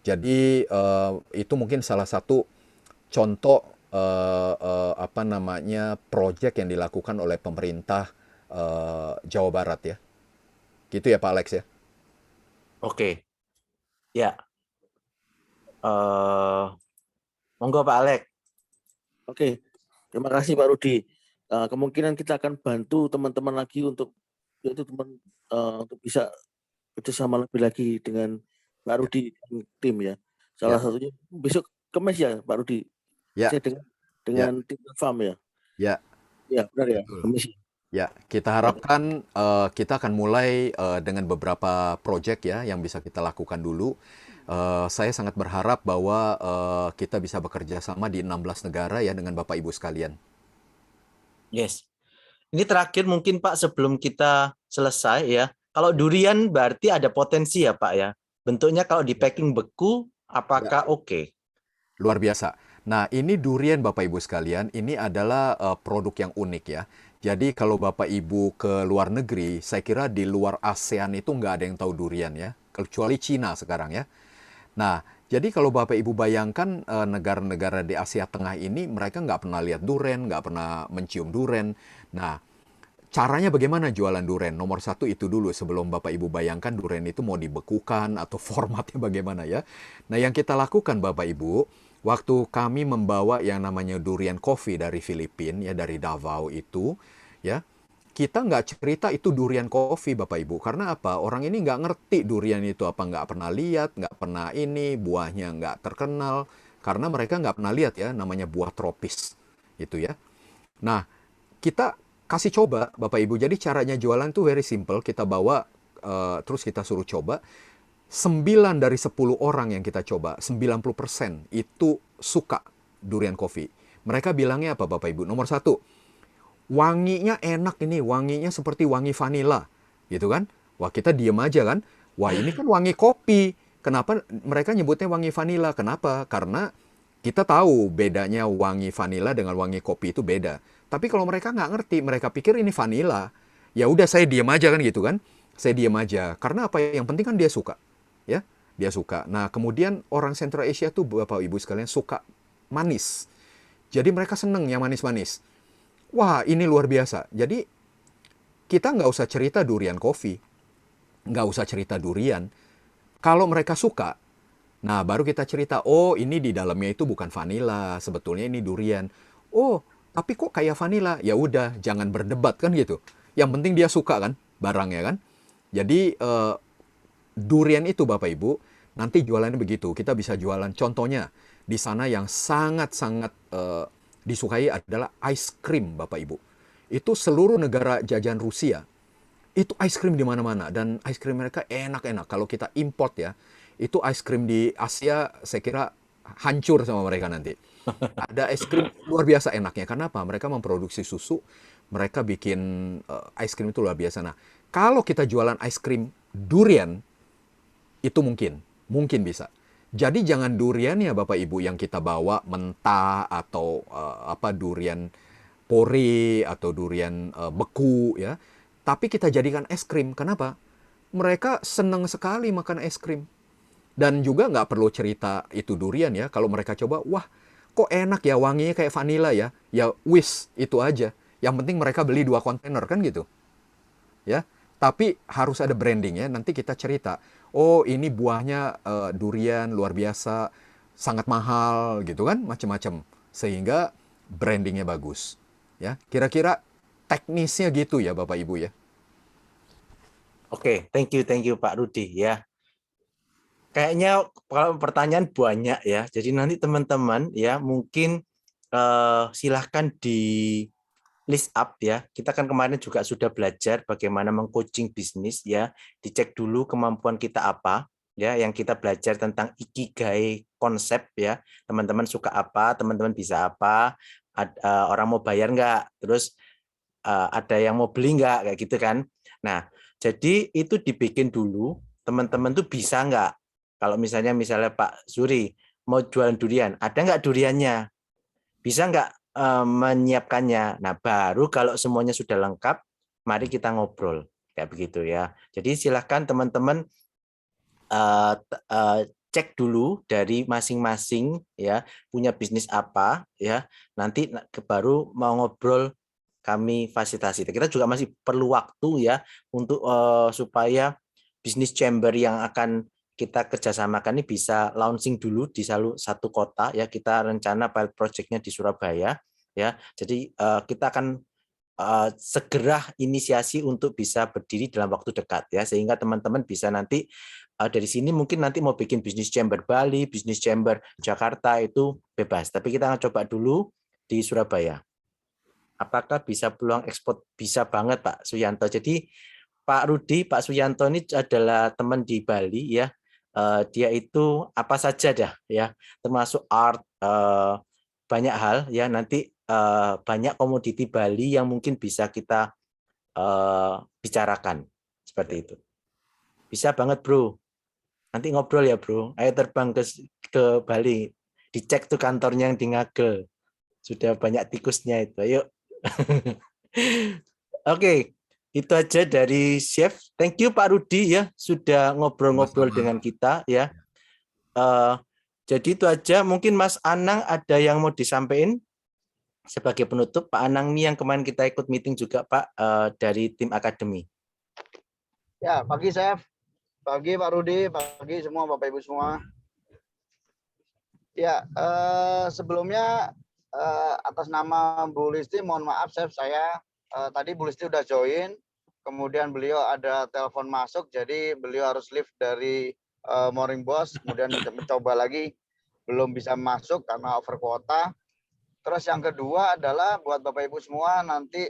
Jadi itu mungkin salah satu contoh apa namanya proyek yang dilakukan oleh pemerintah Jawa Barat ya. Gitu ya Pak Alex ya. Oke. Ya. Monggo Pak Alex. Oke. Terima kasih Pak Rudi. Kemungkinan kita akan bantu teman-teman lagi untuk untuk bisa kerjasama lebih lagi dengan Pak Rudi dan tim ya. Salah satunya besok Kamis ya Pak Rudi. Ya. Saya dengan tim farm ya. Ya. Ya benar ya. Betul. Kamis. Ya, kita harapkan kita akan mulai dengan beberapa proyek ya yang bisa kita lakukan dulu. Saya sangat berharap bahwa kita bisa bekerja sama di 16 negara ya dengan Bapak Ibu sekalian. Yes. Ini terakhir mungkin Pak sebelum kita selesai ya. Kalau durian berarti ada potensi ya Pak ya. Bentuknya kalau di packing beku apakah oke? Luar biasa. Nah, ini durian Bapak Ibu sekalian, ini adalah produk yang unik ya. Jadi kalau Bapak Ibu ke luar negeri, saya kira di luar ASEAN itu nggak ada yang tahu durian ya. Kecuali Cina sekarang ya. Nah, jadi kalau Bapak Ibu bayangkan negara-negara di Asia Tengah ini, mereka nggak pernah lihat durian, nggak pernah mencium durian. Nah, caranya bagaimana jualan durian? Nomor satu itu dulu sebelum Bapak Ibu bayangkan durian itu mau dibekukan atau formatnya bagaimana ya. Nah yang kita lakukan Bapak Ibu, waktu kami membawa yang namanya durian coffee dari Filipina ya dari Davao itu ya, kita nggak cerita itu durian coffee Bapak Ibu. Karena apa? Orang ini nggak ngerti durian itu apa, nggak pernah lihat, nggak pernah ini, buahnya nggak terkenal. Karena mereka nggak pernah lihat ya namanya buah tropis gitu ya. Nah kita kasih coba Bapak Ibu. Jadi caranya jualan tuh very simple. Kita bawa terus kita suruh coba. 9 dari 10 orang yang kita coba, 90% itu suka durian coffee. Mereka bilangnya apa Bapak Ibu? Nomor satu, wanginya enak ini, wanginya seperti wangi vanila, gitu kan? Wah, kita diem aja kan. Wah, ini kan wangi kopi. Kenapa mereka nyebutnya wangi vanila? Kenapa? Karena kita tahu bedanya wangi vanila dengan wangi kopi itu beda. Tapi kalau mereka nggak ngerti, mereka pikir ini vanila. Ya udah saya diem aja kan gitu kan. Saya diem aja. Karena apa? Yang penting kan dia suka. Ya, dia suka. Nah, kemudian orang Central Asia tuh Bapak Ibu sekalian suka manis. Jadi mereka seneng yang manis-manis. Wah, ini luar biasa. Jadi kita nggak usah cerita durian coffee. Nggak usah cerita durian. Kalau mereka suka, nah baru kita cerita, oh ini di dalamnya itu bukan vanila, sebetulnya ini durian. Oh, tapi kok kayak vanila? Ya udah, jangan berdebat kan gitu. Yang penting dia suka kan, barangnya kan. Jadi durian itu Bapak Ibu, nanti jualannya begitu. Kita bisa jualan. Contohnya, di sana yang sangat-sangat disukai adalah ice cream Bapak Ibu. Itu seluruh negara jajahan Rusia itu ice cream di mana-mana dan ice cream mereka enak-enak. Kalau kita import ya, itu ice cream di Asia saya kira hancur sama mereka nanti. Ada ice cream luar biasa enaknya. Karena apa? Mereka memproduksi susu, mereka bikin ice cream itu luar biasa. Nah, kalau kita jualan ice cream durian, itu mungkin bisa. Jadi jangan durian ya Bapak Ibu yang kita bawa mentah atau durian pore atau durian beku ya. Tapi kita jadikan es krim. Kenapa? Mereka senang sekali makan es krim. Dan juga nggak perlu cerita itu durian ya. Kalau mereka coba, wah kok enak ya wanginya kayak vanila ya. Ya wis, itu aja. Yang penting mereka beli 2 kontainer kan gitu. Ya, tapi harus ada branding ya. Nanti kita cerita, oh ini buahnya durian luar biasa, sangat mahal gitu kan, macam-macam. Sehingga brandingnya bagus. Ya, kira-kira teknisnya gitu ya Bapak Ibu ya. Oke, thank you Pak Rudi ya. Kayaknya kalau pertanyaan banyak ya. Jadi nanti teman-teman ya mungkin silahkan di list up ya. Kita kan kemarin juga sudah belajar bagaimana mengcoaching bisnis ya. Dicek dulu kemampuan kita apa ya. Yang kita belajar tentang ikigai konsep ya. Teman-teman suka apa, teman-teman bisa apa, orang mau bayar nggak, terus ada yang mau beli nggak kayak gitu kan. Nah, jadi itu dibikin dulu. Teman-teman tuh bisa nggak? Kalau misalnya Pak Zuri mau jualan durian, ada nggak duriannya? Bisa nggak menyiapkannya? Nah, baru kalau semuanya sudah lengkap, mari kita ngobrol kayak begitu ya. Jadi silahkan teman-teman cek dulu dari masing-masing ya punya bisnis apa ya. Nanti baru mau ngobrol kami fasilitasi. Kita juga masih perlu waktu ya untuk supaya bisnis chamber yang akan kita kerjasamakan ini bisa launching dulu di satu kota ya. Kita rencana pilot project-nya di Surabaya ya. Jadi kita akan segera inisiasi untuk bisa berdiri dalam waktu dekat ya, sehingga teman-teman bisa nanti dari sini mungkin nanti mau bikin bisnis chamber Bali, bisnis chamber Jakarta itu bebas. Tapi kita akan coba dulu di Surabaya. Apakah bisa peluang ekspor? Bisa banget Pak Suyanto. Jadi Pak Rudi, Pak Suyanto ini adalah teman di Bali ya. Dia itu apa saja dah ya, termasuk art, banyak hal ya. Nanti banyak komoditi Bali yang mungkin bisa kita bicarakan seperti itu. Bisa banget bro. Nanti ngobrol ya bro. Ayo terbang ke Bali. Dicek tuh kantornya yang di Ngagel. Sudah banyak tikusnya itu. Ayo. Oke, itu aja dari Chef. Thank you Pak Rudi ya sudah ngobrol-ngobrol dengan kita ya. Jadi itu aja. Mungkin Mas Anang ada yang mau disampaikan sebagai penutup. Pak Anang nih yang kemarin kita ikut meeting juga Pak dari tim akademi. Ya, pagi Chef. Pagi Pak Rudi, pagi semua Bapak Ibu semua. Ya, sebelumnya atas nama Bu Listi, mohon maaf Chef, saya tadi Bu Listi udah join, kemudian beliau ada telepon masuk, jadi beliau harus lift dari Morning Boss, kemudian mencoba lagi, belum bisa masuk karena over kuota. Terus yang kedua adalah buat Bapak Ibu semua, nanti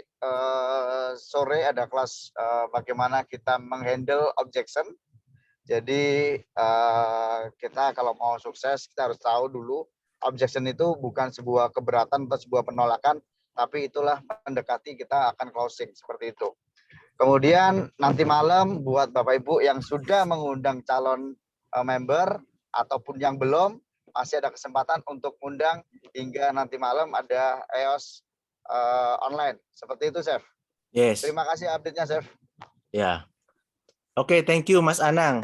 sore ada kelas bagaimana kita menghandle objection. Jadi kita kalau mau sukses kita harus tahu dulu objection itu bukan sebuah keberatan atau sebuah penolakan, tapi itulah mendekati kita akan closing seperti itu. Kemudian nanti malam buat Bapak Ibu yang sudah mengundang calon member ataupun yang belum, masih ada kesempatan untuk undang hingga nanti malam ada EOS online. Seperti itu, Chef. Yes. Terima kasih update-nya, Chef. Ya. Oke, thank you Mas Anang.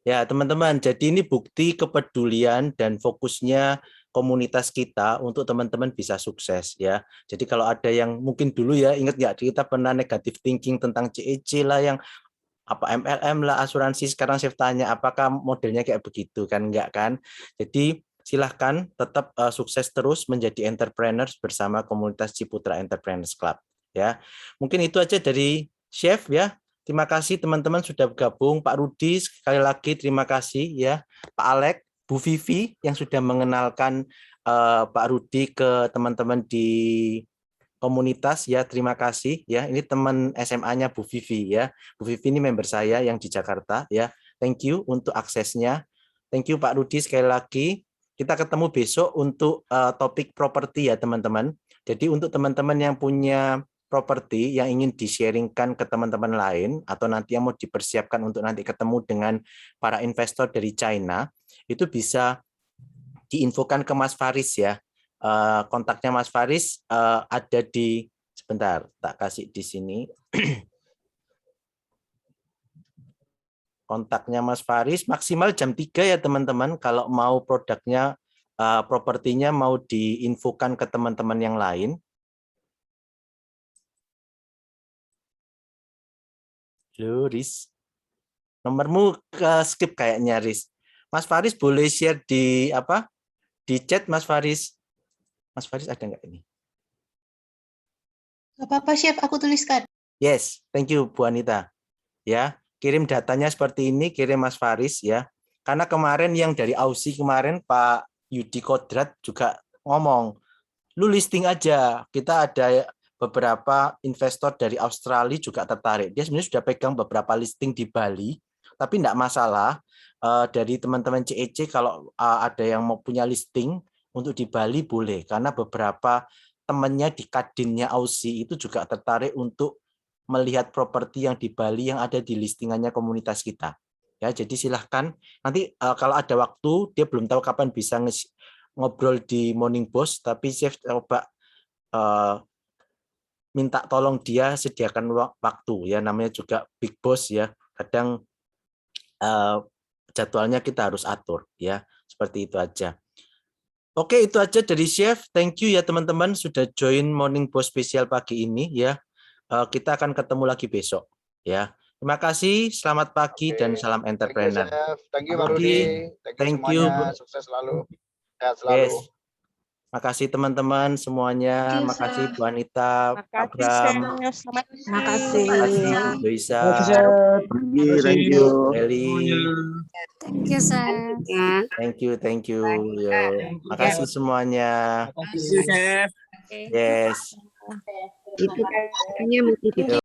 Ya, teman-teman, jadi ini bukti kepedulian dan fokusnya komunitas kita untuk teman-teman bisa sukses ya. Jadi kalau ada yang mungkin dulu ya, ingat nggak kita pernah negative thinking tentang CEC lah, yang apa MLM lah, asuransi, sekarang saya tanya apakah modelnya kayak begitu, kan enggak kan? Jadi silahkan tetap sukses terus menjadi entrepreneurs bersama komunitas Ciputra Entrepreneurs Club ya. Mungkin itu aja dari Chef ya. Terima kasih teman-teman sudah bergabung. Pak Rudi sekali lagi terima kasih ya. Pak Alek, Bu Vivi yang sudah mengenalkan Pak Rudi ke teman-teman di komunitas ya, terima kasih ya. Ini teman SMA-nya Bu Vivi ya. Bu Vivi ini member saya yang di Jakarta ya. Thank you untuk aksesnya. Thank you Pak Rudi sekali lagi. Kita ketemu besok untuk topik properti ya teman-teman. Jadi untuk teman-teman yang punya properti yang ingin di-sharingkan ke teman-teman lain atau nanti yang mau dipersiapkan untuk nanti ketemu dengan para investor dari China, itu bisa diinfokan ke Mas Faris ya. Kontaknya Mas Faris ada di, sebentar, tak kasih di sini. Kontaknya Mas Faris maksimal jam 3 ya teman-teman, kalau mau produknya, propertinya mau diinfokan ke teman-teman yang lain. Halo Riz, nomormu ke skip kayaknya Riz. Mas Faris boleh share di apa? Di chat Mas Faris. Mas Faris ada nggak ini? Gak apa-apa, Chef, aku tuliskan. Yes, thank you Bu Anita. Ya, kirim datanya seperti ini, kirim Mas Faris ya. Karena kemarin yang dari Aussie kemarin Pak Yudi Kodrat juga ngomong, lu listing aja. Kita ada beberapa investor dari Australia juga tertarik. Dia sebenarnya sudah pegang beberapa listing di Bali, tapi tidak masalah. Dari teman-teman CEC kalau ada yang mau punya listing untuk di Bali boleh, karena beberapa temannya di Kadinnya Aussie itu juga tertarik untuk melihat properti yang di Bali yang ada di listingannya komunitas kita. Ya, jadi silahkan nanti kalau ada waktu, dia belum tahu kapan bisa ngobrol di Morning Boss, tapi Chef coba minta tolong dia sediakan waktu ya, namanya juga Big Boss ya, kadang jadwalnya kita harus atur ya, seperti itu aja. Oke, itu aja dari Chef. Thank you ya teman-teman sudah join Morning Boss spesial pagi ini ya. Kita akan ketemu lagi besok ya. Terima kasih, selamat pagi dan salam entrepreneur. Thank you Pak Rudi. Thank you semuanya. Sukses selalu. Sehat selalu. Yes. Makasih teman-teman semuanya. Makasih Bu Anita, Pak Bram. Terima kasih. Makasih Bu Isa, Thank you. Eli. Thank you, sir. Thank you. Yo. Makasih semuanya. Terima kasih, Chef. Yes. Itu kayaknya motivasi.